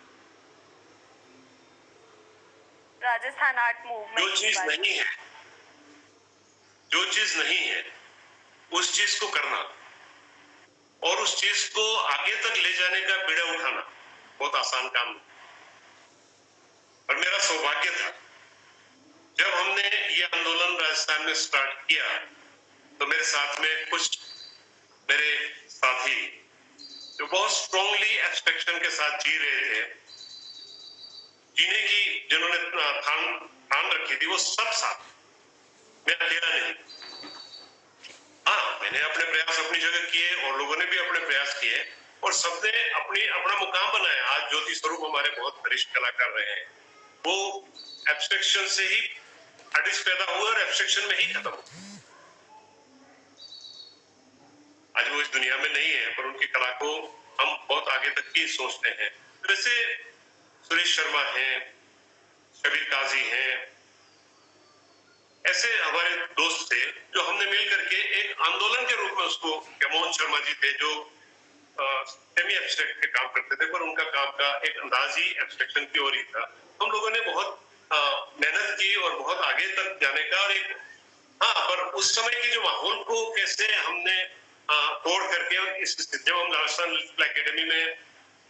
राजस्थान आर्ट मूवमेंट? जो चीज नहीं है उस चीज को करना और उस चीज को आगे तक ले जाने का बीड़ा उठाना बहुत आसान काम नहीं। पर मेरा सौभाग्य था जब हमने ये आंदोलन राजस्थान में स्टार्ट किया तो मेरे साथ में कुछ मेरे साथी जो बहुत स्ट्रांगली एब्स्ट्रैक्शन के साथ जी रहे थे, जीने की जिन्होंने ठान रखी थी, वो सब साथ, मैं अकेला नहीं। हाँ, मैंने अपने प्रयास अपनी जगह किए और लोगों ने भी अपने प्रयास किए और सबने अपना मुकाम बनाया। आज ज्योति स्वरूप हमारे बहुत वरिष्ठ कलाकार रहे हैं, वो एब्स्ट्रैक्शन से ही आर्टिस्ट पैदा हुए और एब्स्ट्रैक्शन में ही खत्म हुए। आज वो इस दुनिया में नहीं है पर उनकी कला को हम बहुत आगे तक की सोचते हैं। वैसे सुरेश शर्मा हैं, शबीर काजी हैं, ऐसे हमारे दोस्त थे जो हमने मिल करके एक आंदोलन के रूप में उसको, मोहन शर्मा जी थे जो सेमी एब्स्ट्रैक्ट के काम करते थे पर उनका काम का एक अंदाज ही एब्स्ट्रैक्शन की ओर ही था। हम लोगों ने बहुत मेहनत की और बहुत आगे तक जाने का, और एक पर उस समय के जो माहौल को कैसे हमने तोड़ करके, और इस जब हम राजस्थान लिटिल एकेडमी में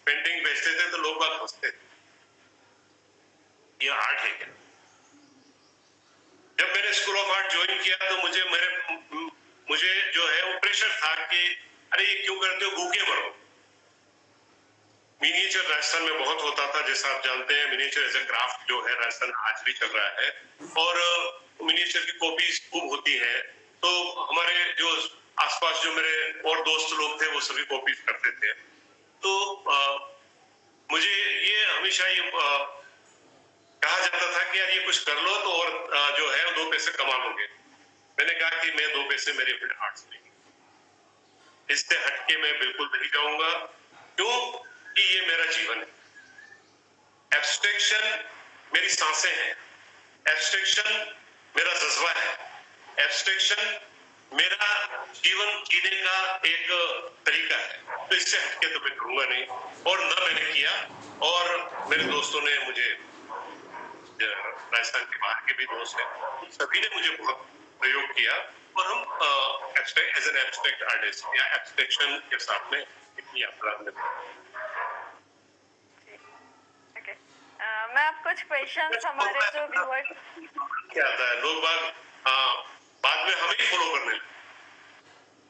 पेंटिंग बेचते थे तो लोग बात हंसते थे, ये आर्ट है क्या? जब मैंने स्कूल ऑफ आर्ट ज्वाइन किया तो मुझे जो है वो प्रेशर था कि अरे ये क्यों करते हो, भूखे मरो। मिनिएचर राजस्थान में बहुत होता था, जैसा आप जानते हैं मिनिएचर एज ए क्राफ्ट जो है राजस्थान आज भी चल रहा है और मिनिएचर की कॉपीज खूब होती है। तो हमारे जो आसपास जो मेरे और दोस्त लोग थे वो सभी कॉपीज करते थे। तो मुझे ये हमेशा ये कहा जाता था कि यार ये कुछ कर लो तो और जो है दो पैसे कमा लोगे। मैंने कहा कि मैं दो पैसे मेरे अपने आर्ट से नहीं, इससे हटके मैं बिल्कुल नहीं जाऊंगा, क्यों कि ये मेरा जीवन है। एब्स्ट्रैक्शन मेरी सांसें हैं, एब्स्ट्रैक्शन मेरा जज्बा है, एब्स्ट्रैक्शन मेरा जीवन जीने का एक तरीका है। तो इससे हटके तो मैं करूंगा नहीं और न मैंने किया। और मेरे दोस्तों ने मुझे, राजस्थान के बाहर के भी दोस्त हैं, सभी ने मुझे बहुत प्रयोग किया और हम एज एन एब्स्ट्रैक्ट आर्टिस्ट या एब्स्ट्रैक्शन के साथ में इतनी यात्रा हमने। मैं आप कुछ क्वेश्चंस हमारे जो व्यूअर्स क्या आता है, लोग बाद में हमें ही फॉलो करने लगे।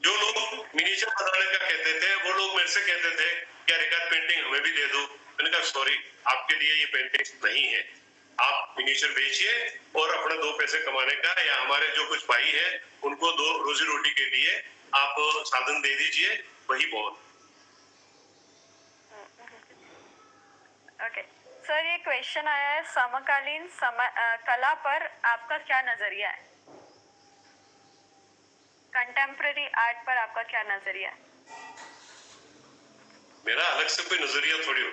जो लोग मिनिएचर बनाने का कहते थे वो लोग मेरे से कहते थे क्या रिकार्ड पेंटिंग हमें भी दे दो। मैंने कहा सॉरी, आपके लिए ये पेंटिंग नहीं है, आप मिनिएचर बेचिए और अपने दो पैसे कमाने का, या हमारे जो कुछ भाई है उनको दो रोजी रोटी के लिए आप साधन दे दीजिए, वही बहुत। ओके सर, ये क्वेश्चन आया है, समकालीन कला पर आपका क्या नजरिया है? कंटेम्प्रेरी आर्ट पर आपका क्या नजरिया है? मेरा अलग से कोई नजरिया थोड़ी हो।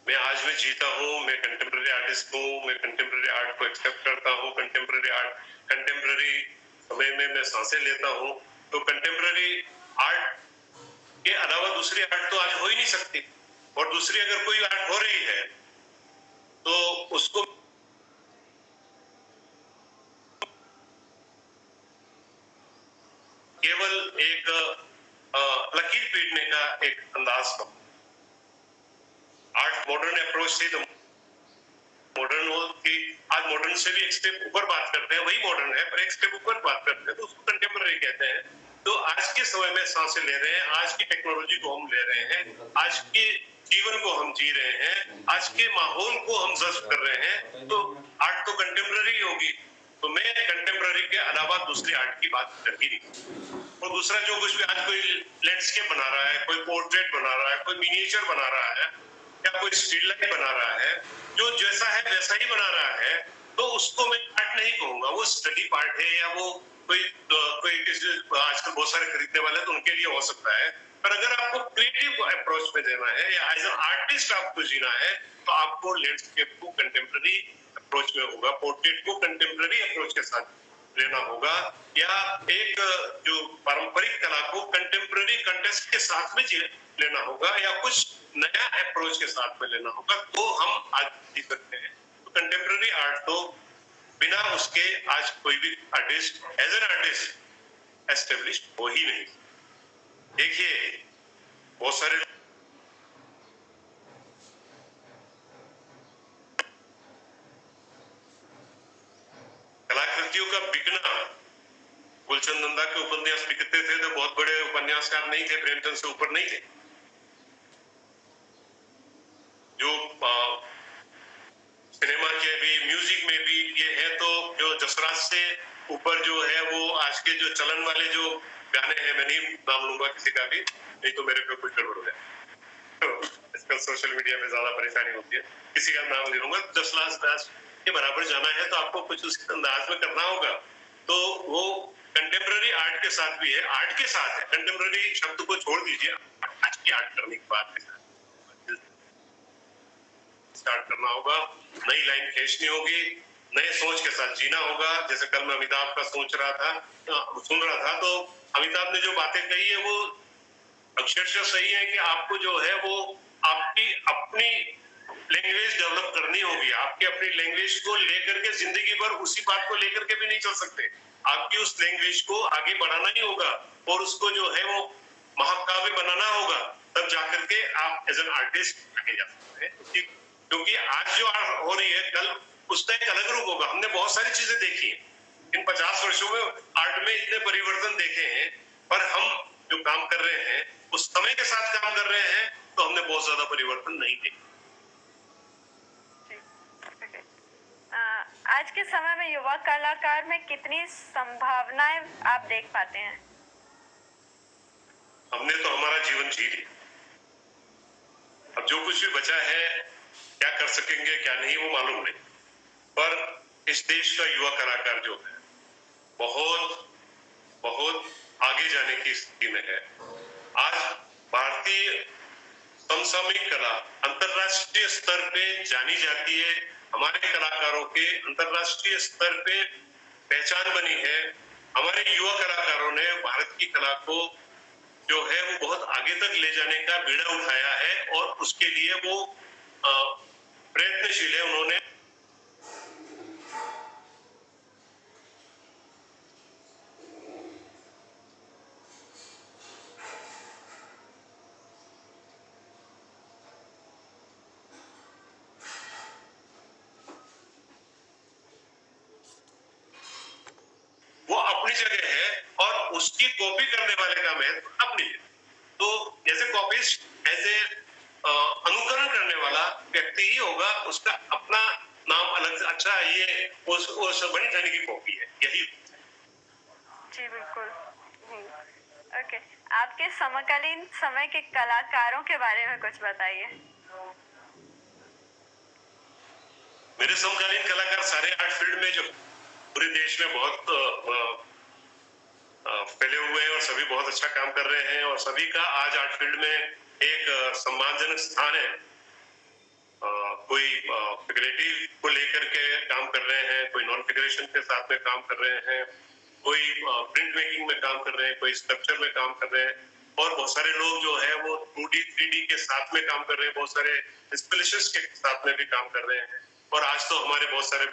मैं आज में जीता हूँ, मैं कंटेम्प्रेरी आर्टिस्ट हूँ, मैं कंटेम्प्रेरी आर्ट को एक्सेप्ट करता हूँ। कंटेम्प्रेरी समय में मैं सांसें लेता हूँ। तो कंटेम्प्रेरी आर्ट के अलावा दूसरी आर्ट तो आज हो ही नहीं सकती। और दूसरी अगर कोई आर्ट हो रही है तो उसको केवल एक लकीर पीटने का एक अंदाज हो। आर्ट मॉडर्न अप्रोच से तो मॉडर्न हो कि आज मॉडर्न से भी एक स्टेप ऊपर बात करते हैं, वही मॉडर्न है पर एक स्टेप ऊपर बात करते हैं, तो उसको कंटेम्पररी कहते हैं। तो आज के समय में सांसें ले रहे हैं, आज की टेक्नोलॉजी को हम ले रहे हैं, आज के जीवन को हम जी रहे हैं, आज के माहौल को हम जज कर रहे हैं, तो आर्ट तो कंटेम्पररी होगी। तो मैं कंटेम्पररी के अलावा दूसरी आर्ट की बात कर ही नहीं। और दूसरा जो कुछ भी आज कोई लैंडस्केप बना रहा है, कोई पोर्ट्रेट बना रहा है, कोई मिनिएचर बना रहा है या कोई स्टिल लाइफ बना रहा है, जो जैसा है वैसा ही बना रहा है, तो उसको मैं आर्ट नहीं कहूंगा। वो स्टडी पार्ट है या वो कोई आजकल बहुत सारे खरीदने वाले हैं तो उनके लिए हो सकता है। पर अगर आपको क्रिएटिव अप्रोच में देना है या एज एन आर्टिस्ट आपको जीना है तो आपको लैंडस्केप को कंटेम्पररी अप्रोच में होगा, पोर्ट्रेट को कंटेम्पररी अप्रोच के साथ लेना होगा, या एक जो पारंपरिक कला को कंटेम्पररी कंटेक्स्ट के साथ में लेना होगा, या कुछ नया अप्रोच के साथ में लेना होगा, तो हम आज जी सकते हैं। तो कंटेम्पररी आर्ट तो बिना उसके आज कोई भी artist as an artist establish हो ही नहीं। देखिए बहुत सारे कलाकृतियों का बिकना, गुलचंद नंदा के उपन्यास बिकते थे तो बहुत बड़े उपन्यासकार नहीं थे, प्रेमचंद से ऊपर नहीं थे। जो सिनेमा के भी म्यूजिक में भी ये है, तो जो जसराज से ऊपर जो है वो आज के जो चलन वाले जो गाने हैं, मैं नहीं नाम लूंगा किसी का भी, नहीं तो मेरे पे कुछ गड़बड़ हो जाए। तो इसका सोशल मीडिया में ज्यादा परेशानी होती है, किसी का नाम नहीं लूंगा। जसराज दास के बराबर जाना है तो आपको कुछ उस अंदाज में करना होगा। तो वो कंटेम्पररी आर्ट के साथ भी है, आर्ट के साथ है। कंटेम्पररी शब्द को छोड़ दीजिए, आज की आर्ट करने की बात है, स्टार्ट करना होगा, नई लाइन खींचनी होगी, नए सोच के साथ जीना होगा। जैसे कल मैं अमिताभ का सोच रहा था, सुन रहा था, तो अमिताभ ने जो बातें कही है वो अक्षरशः सही है कि आपको जो है वो आपकी अपनी लैंग्वेज डेवलप करनी होगी। आपकी अपनी लैंग्वेज को लेकर के जिंदगी भर उसी बात को लेकर के भी नहीं चल सकते। आपकी उस लैंग्वेज को आगे बढ़ाना ही होगा और उसको जो है वो महाकाव्य बनाना होगा, तब जाकर के आप एज एन आर्टिस्ट आगे जा सकते हैं। क्योंकि आज जो आर्ट हो रही है, कल उसका एक अलग रूप होगा। हमने बहुत सारी चीजें देखी हैं इन 50 वर्षों में, आर्ट में इतने परिवर्तन देखे हैं, पर हम जो काम कर रहे हैं उस समय के साथ काम कर रहे हैं, तो हमने बहुत ज्यादा परिवर्तन नहीं देखे। आज के समय में युवा कलाकार में कितनी संभावनाएं आप देख पाते हैं? हमने तो हमारा जीवन जी लिया, अब जो कुछ भी बचा है क्या कर सकेंगे क्या नहीं वो मालूम नहीं, पर इस देश का युवा कलाकार जो है बहुत बहुत आगे जाने की स्थिति में है। आज भारतीय समसामयिक कला अंतरराष्ट्रीय स्तर पे जानी जाती है, हमारे कलाकारों के अंतरराष्ट्रीय स्तर पे पहचान बनी है। हमारे युवा कलाकारों ने भारत की कला को जो है वो बहुत आगे तक ले जाने का बीड़ा उठाया है और उसके लिए वो प्रयत्नशील है। उन्होंने वो अपनी जगह है और उसकी कॉपी करने वाले का महत्व अपनी है। तो जैसे कॉपीस्ट ऐसे अनुकरण करने वाला व्यक्ति ही होगा, उसका अपना नाम अलग से, अच्छा ये उस बनी ठनी की कॉपी है, यही। जी बिल्कुल। ओके, आपके समकालीन समय के कलाकारों के बारे में कुछ बताइए। मेरे समकालीन कलाकार सारे आर्ट फील्ड में जो पूरे देश में बहुत फैले हुए हैं और सभी बहुत अच्छा काम कर रहे हैं और सभी का आज आर्ट फील्ड में एक सम्मानजनक स्थान है। कोई फिगरेटिव को लेकर के काम कर रहे हैं, कोई नॉन फिगरेशन के साथ में काम कर रहे हैं, कोई प्रिंट मेकिंग में काम कर रहे हैं, कोई स्कल्पचर में काम कर रहे हैं और बहुत सारे लोग जो है वो 2D 3D के साथ में काम कर रहे हैं, बहुत सारे इंस्टॉलेशंस के साथ में भी काम कर रहे हैं और आज तो हमारे बहुत सारे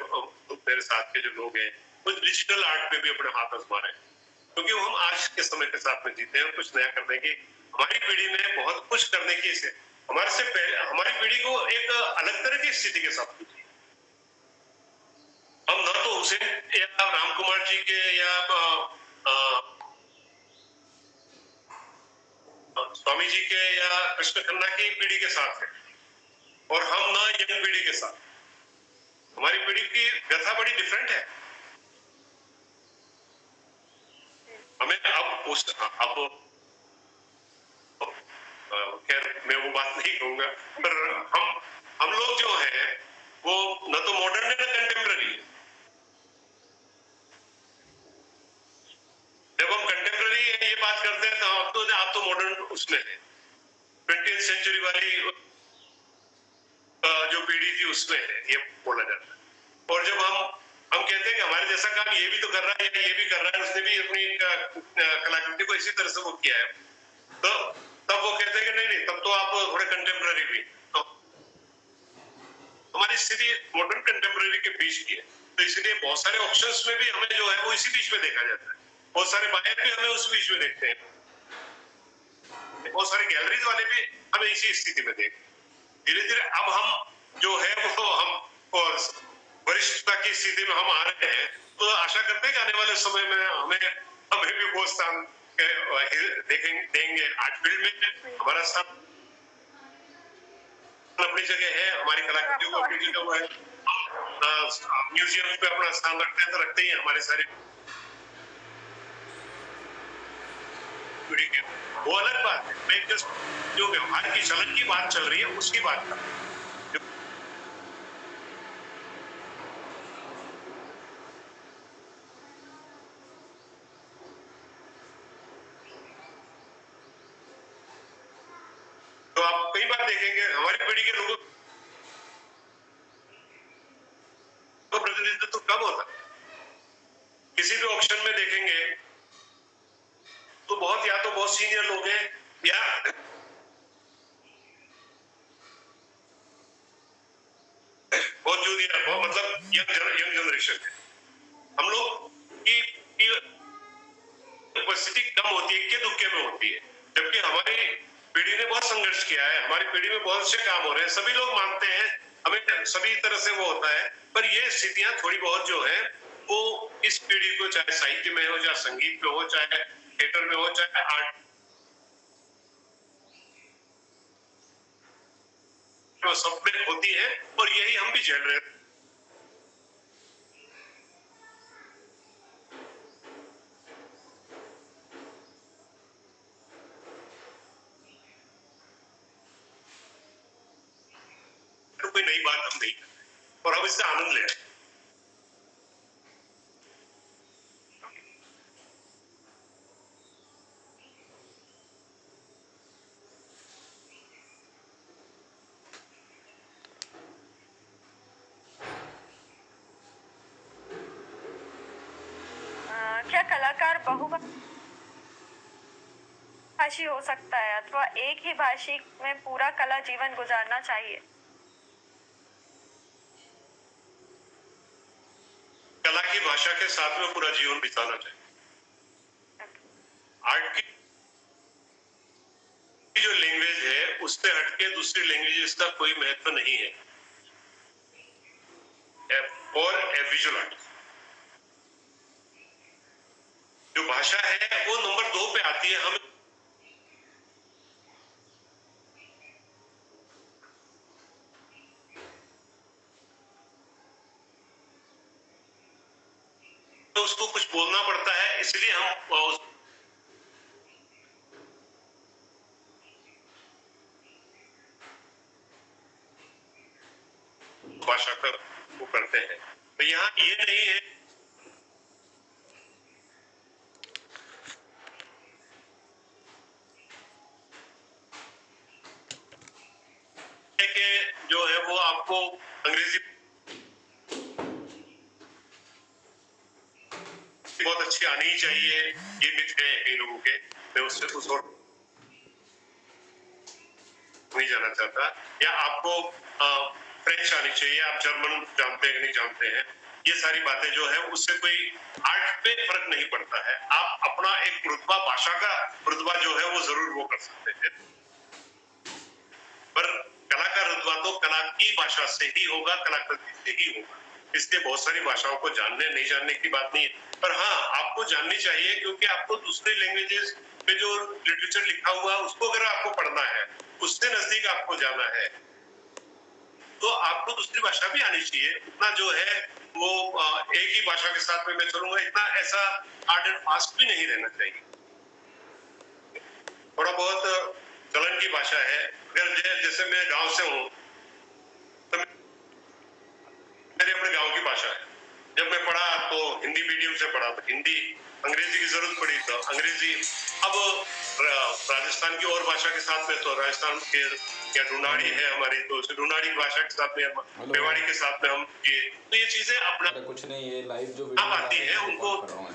मेरे साथ के जो लोग हैं वो डिजिटल आर्ट पे भी अपने हाथ आजमा रहे हैं क्योंकि हम आज के समय के साथ में जीते हैं और कुछ नया करने की हमारी पीढ़ी में बहुत कुछ करने की हमारे से पहले हमारी पीढ़ी को एक अलग तरह की स्थिति के साथ पूछी। हम न तो हुसैन या राम कुमार जी के या स्वामी जी के या कृष्ण खन्ना की पीढ़ी के साथ है और हम ना यंग पीढ़ी के साथ। हमारी पीढ़ी की व्यथा बड़ी डिफरेंट है। हमें अब खैर मैं वो बात नहीं कहूंगा पर हम लोग जो है वो न तो मॉडर्न है न कंटेम्प्ररी है। जब हम कंटेम्प्ररी ये बात करते हैं तो आप तो मॉडर्न उसमें है 20th सेंचुरी वाली जो पीढ़ी थी उसमें है ये बोला जाता है और जब हम कहते हैं कि हमारे जैसा काम ये भी तो कर रहा है या ये भी कर रहा है उसने भी अपनी कलाकृति को इसी तरह से वो किया है तो तब वो कहते हैं कि नहीं तब तो आप थोड़े कंटेम्प्ररी भी तो हमारी स्थिति मॉडर्न कंटेम्प्ररी के बीच की है तो इसलिए बहुत सारे ऑप्शंस में भी हमें जो है वो इसी बीच में देखा जाता है। बहुत सारे बायर भी हमें उस बीच में देखते हैं, बहुत सारे गैलरीज वाले भी हमें इसी स्थिति में देखते हैं। धीरे धीरे अब हम जो है वो हम वरिष्ठता की स्थिति में हम आ रहे हैं तो आशा करते हैं कि आने वाले समय में हमें भी वो स्थान देंगे। आर्ट फील्ड में हमारा स्थान अपनी जगह है, हमारी कलाकृतियों को अपनी जगह है, म्यूजियम पे अपना स्थान रखते हैं तो रखते ही हमारे सारे पीढ़ी के वो अलग बात है। मैं जस्ट जो व्यवहार की चलन की बात चल रही है उसकी बात कर रहा हूं। तो आप कई बार देखेंगे हमारी पीढ़ी के लोगों को प्रतिनिधित्व तो कम होता है। किसी भी ऑप्शन में देखेंगे तो बहुत सीनियर लोग हैं या बहुत जूनियर मतलब यंग जनरेशन है। हम लोग की उपस्थिति कम होती है, इक्के दुक्के में होती है, जबकि हमारी पीढ़ी ने बहुत संघर्ष किया है। हमारी पीढ़ी में बहुत से काम हो रहे हैं, सभी लोग मानते हैं, हमें सभी तरह से वो होता है, पर ये स्थितियां थोड़ी बहुत जो है वो इस पीढ़ी को चाहे साहित्य में हो, चाहे संगीत में हो, चाहे थिएटर में हो, चाहे आर्ट में, सब में होती है और यही हम भी झेल रहे हैं। तो कोई नई बात हम नहीं करते और हम इससे आनंद ले रहे हैं। क्या कलाकार बहुभाषी हो सकता है अथवा एक ही भाषी में पूरा कला जीवन गुजारना चाहिए? कला की भाषा के साथ में पूरा जीवन बिताना चाहिए। आर्ट की जो लैंग्वेज है उससे हटके दूसरी लैंग्वेजेस का कोई महत्व नहीं है और विजुअल आर्ट जो भाषा है वो नंबर 2 पे आती है। हम तो उसको कुछ बोलना पड़ता है, इसलिए हम भाषा का वो करते हैं। तो यहाँ ये नहीं है ये मिथ है कई लोगों के, मैं उससे उस और नहीं जाना चाहता। या आपको फ्रेंच आनी चाहिए, आप जर्मन जानते हैं कि नहीं जानते हैं, ये सारी बातें जो है उससे कोई आर्ट पे फर्क नहीं पड़ता है। आप अपना एक रुतबा, भाषा का रुतबा जो है वो जरूर वो कर सकते हैं, पर कला का रुतबा तो कला की भाषा से ही होगा, कलाकृति से ही होगा। इसलिए बहुत सारी भाषाओं को जानने नहीं जानने की बात नहीं है, पर हाँ आपको जाननी चाहिए, क्योंकि आपको दूसरे लैंग्वेजेस में जो लिटरेचर लिखा हुआ है उसको अगर आपको पढ़ना है, उससे नजदीक आपको जाना है, तो आपको दूसरी भाषा भी आनी चाहिए। उतना जो है वो एक ही भाषा के साथ में मैं चलूंगा, इतना ऐसा हार्ड एंड फास्ट भी नहीं रहना चाहिए। थोड़ा बहुत चलन की भाषा है। अगर जैसे मैं गांव से हूँ तो मेरे अपने गांव की भाषा है। जब मैं पढ़ा तो हिंदी मीडियम से पढ़ा, तो हिंदी, अंग्रेजी की जरूरत पड़ी तो अंग्रेजी। अब राजस्थान की और भाषा के साथ में, तो राजस्थान के या ढूंढाड़ी है हमारी, तो उस ढूंढाड़ी भाषा के साथ में, मेवाड़ी के साथ में हम ये, तो ये चीजें अपना कुछ नहीं, ये लाइव जो आप आती है उनको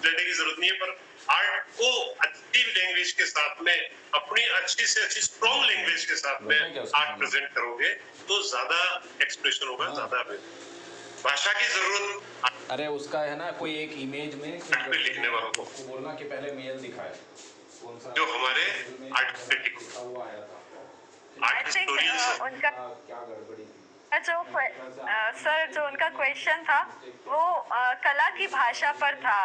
लेने की जरूरत नहीं है, पर आर्ट को अच्छी लैंग्वेज के साथ में, अपनी अच्छी से अच्छी स्ट्रॉन्ग लैंग्वेज के साथ में आर्ट प्रेजेंट करोगे तो ज्यादा एक्सप्रेशन होगा, ज्यादा भाषा की जरूरत। अरे उसका है ना, कोई एक इमेज में लिखने वालों को बोलना कि पहले मेल दिखाए, कौन सा जो हमारे आर्ट क्रिटिक हुआ आया था, आर्ट स्टोरीज उनका क्या गड़बड़ी थी। जो सर जो उनका क्वेश्चन था वो कला की भाषा पर था,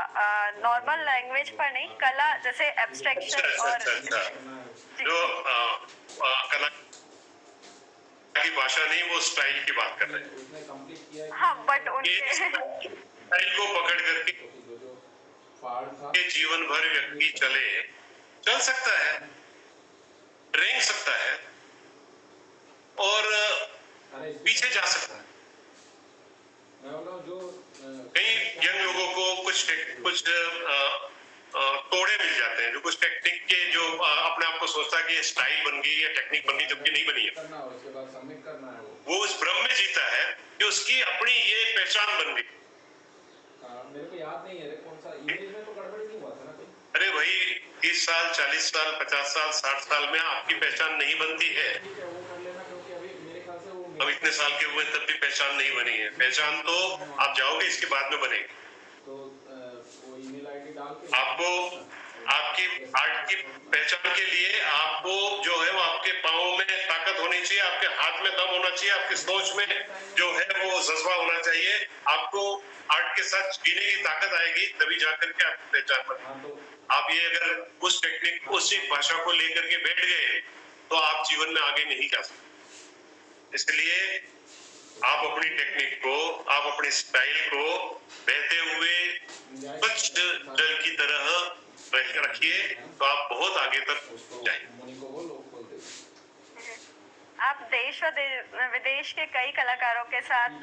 नॉर्मल लैंग्वेज पर नहीं। कला जैसे एब्स्ट्रैक्शन और जो कला की भाषा नहीं, वो स्टाइल की बात कर रहे हैं। हाँ, बट उनके स्टाइल को पकड़ करके जीवन भर व्यक्ति चल सकता है, रेंग सकता है और पीछे जा सकता है। कई यंग लोगों को कुछ तोड़े मिल जाते हैं, जो कुछ टेक्निक के, जो अपने आप को सोचता है कि ये स्टाइल बन गई या टेक्निक बन गई, जबकि नहीं बनी है। वो उस भ्रम में जीता है कि उसकी अपनी ये पहचान बन गई। मेरे को याद नहीं है कौन सा इमेज में, तो गड़बड़ी नहीं हुआ था ना कोई। अरे भाई 30 साल 40 साल 50 साल 60 साल में आपकी पहचान नहीं बनती है। अब इतने साल के हुए तब भी पहचान नहीं बनी है। पहचान तो आप जाओगे इसके बाद में बनेगी। तो वो ईमेल आईडी डाल के आपको आपकी आर्ट की पहचान के लिए आपको जो है वो आपके पाँव में ताकत होनी चाहिए, आपके हाथ में दम होना चाहिए, आपकी सोच में जो है वो जज्बा होना चाहिए। आपको आर्ट के साथ जीने की ताकत आएगी, तभी जाकर के आपकी पहचान बनेगी। आप ये अगर उस टेक्निक, उस भाषा को लेकर के बैठ गए तो आप जीवन में आगे नहीं जा सकते। इसलिए आप अपनी टेक्निक को, आप अपनी स्टाइल को बहते हुए स्वच्छ जल की तरह रखिए, तो आप बहुत आगे तक जाएंगे। आप देश व विदेश के कई कलाकारों के साथ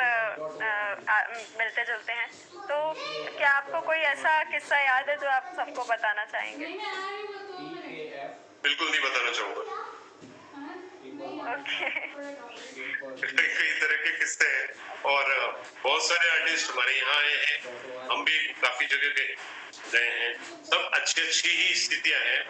मिलते जुलते हैं, तो क्या आपको कोई ऐसा किस्सा याद है जो आप सबको बताना चाहेंगे? बिल्कुल नहीं बताना चाहूंगा। ओके। कई तरह के किस्से हैं और बहुत सारे आर्टिस्ट हमारे यहाँ आए हैं, हम भी काफी जगह गए हैं। सब अच्छी ही स्थितियां हैं।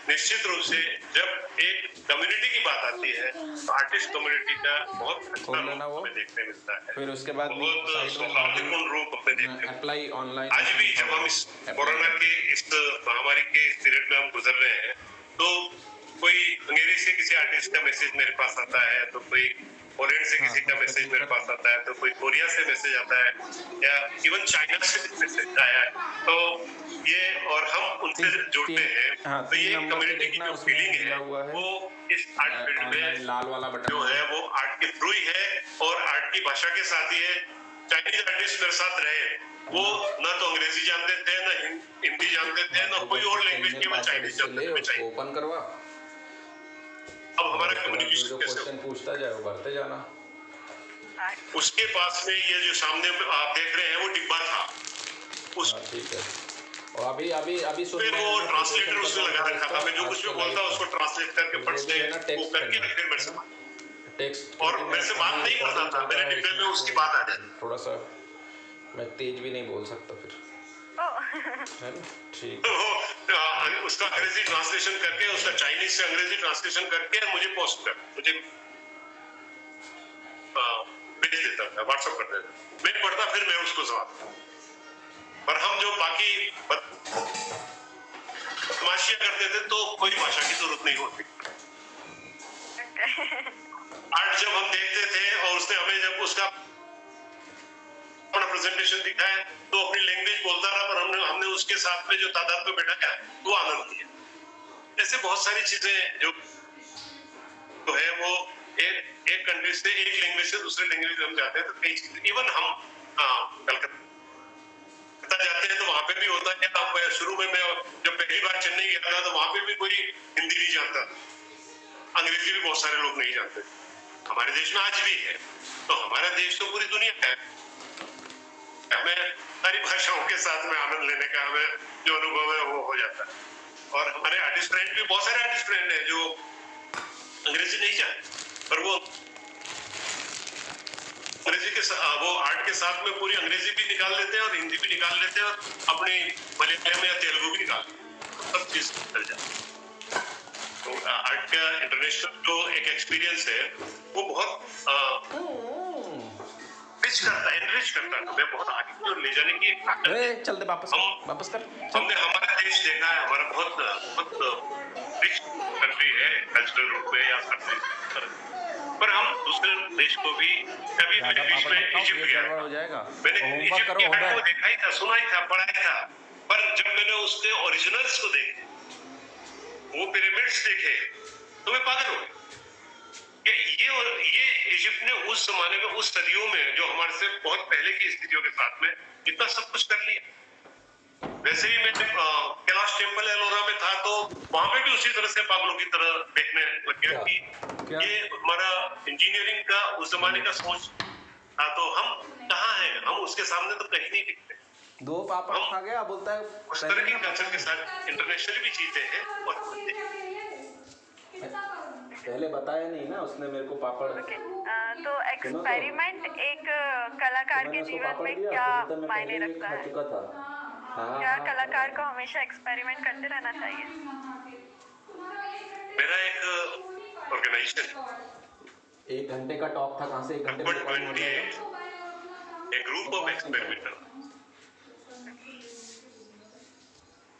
निश्चित रूप से जब एक कम्युनिटी की बात आती है तो आर्टिस्ट कम्युनिटी का बहुत अच्छा रूप हमें देखने मिलता है, फिर उसके बाद बहुत सौहार्दपूर्ण रूप हमें देखने अप्लाई ऑनलाइन। आज भी जब हम इस कोरोना के इस महामारी के इस पीरियड में हम गुजर रहे हैं, तो कोई हंगेरी से किसी आर्टिस्ट का मैसेज मेरे पास आता है, तो कोई पोलैंड से किसी का मैसेज मेरे पास आता है, तो कोई कोरिया से मैसेज आता है, या इवन चाइना से मैसेज आया है। तो ये और हम उनसे जुड़ते हैं, तो ये कम्युनिटी की जो फीलिंग है वो इस आर्ट फील्ड में लाल वाला बटन जो है वो आर्ट के थ्रू ही है और आर्ट की भाषा के साथ ही है। चाइनीज आर्टिस्ट मेरे साथ रहे, वो ना तो अंग्रेजी जानते थे, ना हिंदी जानते थे, ना कोई और लैंग्वेज की, वो चाइनीज जानते थे। ओपन करवा, अब हमारा कम्युनिकेशन कैसे क्वेश्चन पूछता जाए वो भरते जाना। उसके पास में ये जो सामने आप देख रहे हैं वो डिब्बा था, उस ठीक है। और अभी सुन फिर वो ट्रांसलेटर उसने लगा रखा था। मैं जो कुछ भी बोलता उसको ट्रांसलेट करके पढ़ते वो करके फिर मेरे से टेक्स्ट, और मेरे से बात नहीं करता था, मेरे डिब्बे में उसकी बात आ जाती। थोड़ा सा मैं तेज भी नहीं बोल सकता फिर। चलो ठीक। तो वो उसका अंग्रेजी ट्रांसलेशन करके, उसका चाइनीज से अंग्रेजी ट्रांसलेशन करके मुझे पोस्ट कर, मुझे भेज देता था, व्हाट्सएप कर देता, मैं पढ़ता, फिर मैं उसको जवाब। पर हम जो बाकी बदमाशियां करते थे तो कोई भाषा की जरूरत नहीं होती। आर्ट जब हम देखते थे और उसने हमें जब उसका अपना प्रेजेंटेशन दिखाया तो अपनी लैंग्वेज बोलता रहा, पर हमने उसके साथ में जो तादाद में बैठाया वो आनंद लिया। ऐसे बहुत सारी चीजें जो है वो एक कंट्री से, एक लैंग्वेज से दूसरे लैंग्वेज हम जाते हैं तो कई चीजें, इवन हम कलकत्ता जाते हैं तो वहां पे भी होता है। अब शुरू में मैं जब पहली बार चेन्नई गया था तो वहां पे भी कोई हिंदी नहीं जानता, अंग्रेजी भी बहुत सारे लोग नहीं जानते। हमारे देश में आज भी है, तो हमारा देश तो पूरी दुनिया है, हमें सारी भाषाओं के साथ में आनंद लेने का हमें जो अनुभव है वो हो जाता है। और हमारे आर्टिस्ट फ्रेंड भी, बहुत सारे आर्टिस्ट फ्रेंड हैं जो अंग्रेजी नहीं जानते, पर वो अंग्रेजी के वो आर्ट के साथ में पूरी अंग्रेजी भी निकाल लेते हैं और हिंदी भी निकाल लेते हैं और अपनी मलयालम या तेलुगु भी निकाल लेते हैं, सब चीज चल जाती है। तो आर्ट का इंटरनेशनल जो एक एक्सपीरियंस है वो बहुत एनरिच करता है, हमें बहुत आगे की ओर ले जाने की एक ताकत है। चलते वापस कर। हमने हमारा देश देखा है, हमारा बहुत रिच कंट्री है कल्चरल रूप में या पर हम दूसरे देश को भी, कभी मेरे बीच में इजिप्ट गया, मैंने इजिप्ट के आर्ट को देखा ही था, सुना ही था, पढ़ा ही था, पर जब मैंने उसके ओरिजिनल्स को देखे, वो पिरामिड्स देखे, तो मैं पागल हो गया कि ये इजिप्ट ने उस जमाने में, उस सदियों में, जो हमारे से बहुत पहले की स्थितियों के साथ में इतना सब कुछ कर लिया। वैसे ही मैं कैलाश टेम्पल एलोरा में था तो वहां पे भी उसी तरह से पागलों की तरह देखने लग गया कि ये हमारा इंजीनियरिंग का उस जमाने का सोच था, तो हम कहाँ हैं, हम उसके सामने तो कहीं नहीं दिखते। दो पापड़ खा गया, बोलता है उस तरह की कल्चर के साथ इंटरनेशनल भी चीजें हैं और पहले बताया नहीं ना उसने मेरे को पापड़। तो एक्सपेरिमेंट एक कलाकार के जीवन में क्या मायने रखता है? क्या कलाकार को हमेशा एक्सपेरिमेंट करते रहना चाहिए? मेरा एक ऑर्गेनाइजेशन, 1 घंटे का टॉक था, कहाँ से 1 घंटे में रिकॉर्डिंग हो जाएगा? एक ग्रुप ऑफ एक्सपेरिमेंटर,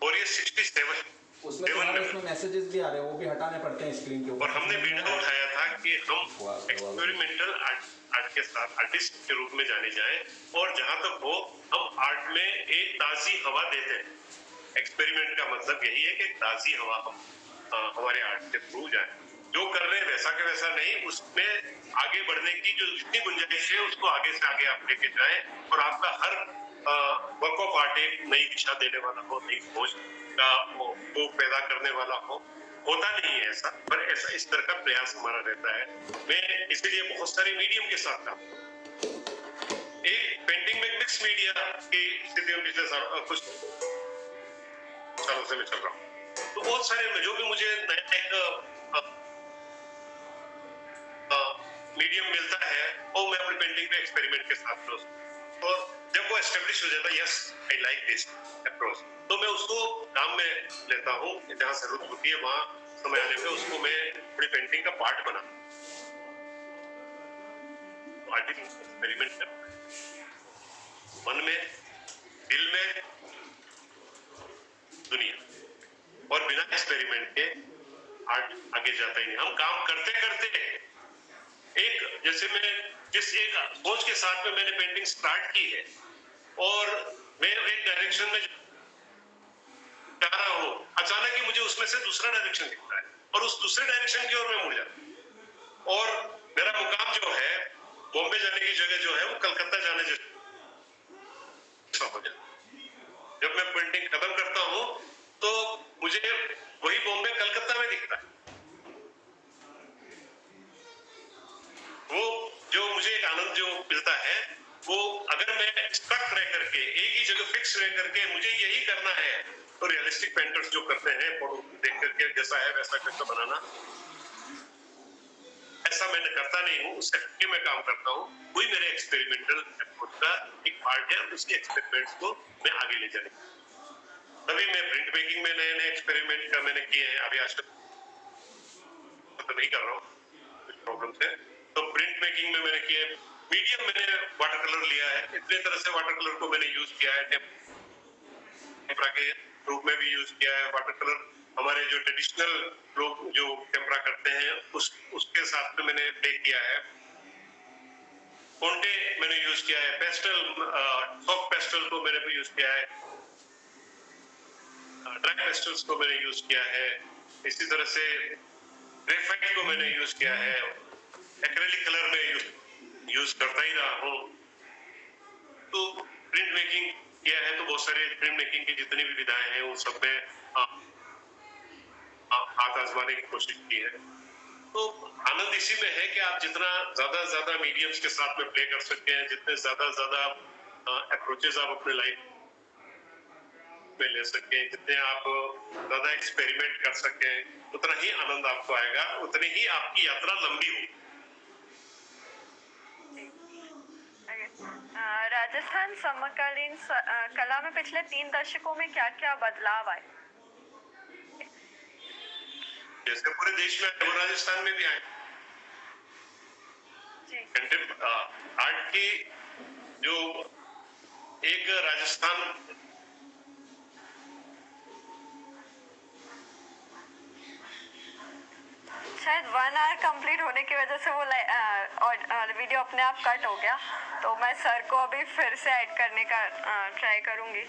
और ये 67 उसमें मैसेजेस भी आ रहे हैं, वो भी हटाने पड़ते हैं स्क्रीन के ऊपर। और हमने बीड़ा उठाया था कि हम एक्सपेरिमेंटल आर्ट के साथ आर्टिस्ट के रूप में जाने जाएं, और जहां तक हो हम आर्ट में एक ताजी हवा देते हैं। एक्सपेरिमेंट का मतलब यही है कि ताजी हवा हम हमारे आर्ट के थ्रू जाए, जो कर रहे हैं वैसा के वैसा नहीं, उसमें आगे बढ़ने की जो जितनी गुंजाइश है उसको आगे से आगे आप लेके जाएं, और आपका हर वर्क ऑफ आर्ट एक नई दिशा देने वाला हो, नई खोज का वो पैदा करने वाला हो। होता नहीं है ऐसा, पर ऐसा इस तरह का प्रयास हमारा रहता है। मैं इसीलिए बहुत सारे मीडियम के साथ था, एक पेंटिंग में मिक्स मीडिया की स्थिति में पिछले कुछ सालों से मैं चल रहा हूँ, तो बहुत सारे जो भी मुझे नया एक मीडियम मिलता है वो मैं अपनी पेंटिंग पे एक्सपेरिमेंट के साथ, और जब वो एस्टेब्लिश हो जाता है, yes I like this approach, तो मैं उसको काम में लेता हूँ। जहाँ जरूरत होती है वहां समय आने पे उसको मैं अपनी पेंटिंग का पार्ट बना, एक्सपेरिमेंट करता है मन में, दिल में, दुनिया, और बिना एक्सपेरिमेंट के आर्ट आगे जाता ही नहीं। हम काम करते करते एक, जैसे मैं जिस एक सोच के साथ में मैंने पेंटिंग स्टार्ट की है और मैं एक डायरेक्शन में जा रहा हूँ, अचानक ही मुझे उसमें से दूसरा डायरेक्शन दिखता है और उस दूसरे डायरेक्शन की ओर मैं मुड़ जाता हूँ, और मेरा मुकाम जो है बॉम्बे जाने की जगह जो है वो कलकत्ता जाने जैसा हो जाता है। जब मैं पेंटिंग खत्म करता हूँ तो मुझे वही बॉम्बे कलकत्ता में दिखता है। वो जो मुझे एक आनंद जो मिलता है वो, अगर मैं स्टक रह करके एक ही जगह फिक्स रह करके मुझे यही करना है, तो रियलिस्टिक पेंटर्स जो करते हैं फोटो देख करके जैसा है वैसा करके बनाना, ऐसा मैंने करता नहीं हूँ, उससे हटके मैं काम करता हूँ। वही मेरे एक्सपेरिमेंटल अप्रोच का एक पार्ट है, उसके एक्सपेरिमेंट्स को मैं आगे ले जाने तभी मैं प्रिंट मेकिंग में नए नए एक्सपेरिमेंट का मैंने किए हैं। अभी आजकल तो नहीं कर रहा हूँ कुछ प्रॉब्लम से। तो प्रिंट मेकिंग में मैंने किया है। मीडियम मैंने वाटर कलर लिया है, इतने तरह से वाटर कलर को मैंने यूज किया है। टेम्परा के रूप में भी यूज किया है वाटर कलर। हमारे जो ट्रेडिशनल लोग जो टेम्परा करते हैं उसके साथ में मैंने प्ले किया है। फोंटे मैंने यूज किया है, पेस्टल सॉफ्ट पेस्टल को मैंने भी यूज किया है, ड्राई पेस्टल्स को मैंने यूज किया है। इसी तरह से ग्रेफाइट को मैंने यूज किया है। एक्रेलिक कलर में यूज करता ही रहा हूँ। तो प्रिंट मेकिंग किया है, तो बहुत सारे प्रिंट मेकिंग की जितनी भी विधाएं हैं उन सब में हाथ आजमाने की कोशिश की है। तो आनंद इसी में है कि आप जितना ज्यादा मीडियम्स के साथ में प्ले कर सकते हैं, जितने ज्यादा अप्रोचेस आप अपने लाइफ में ले सकें, जितने आप ज्यादा एक्सपेरिमेंट कर सकें, उतना ही आनंद आपको आएगा, उतनी ही आपकी यात्रा लंबी होगी। राजस्थान समकालीन कला में पिछले 3 दशकों में क्या क्या बदलाव आए? जैसे पूरे देश में वो राजस्थान में भी आए आर्ट की जो एक राजस्थान शायद 1 आवर कंप्लीट होने की वजह से वो वीडियो अपने आप कट हो गया, तो मैं सर को अभी फिर से ऐड करने का ट्राई करूंगी।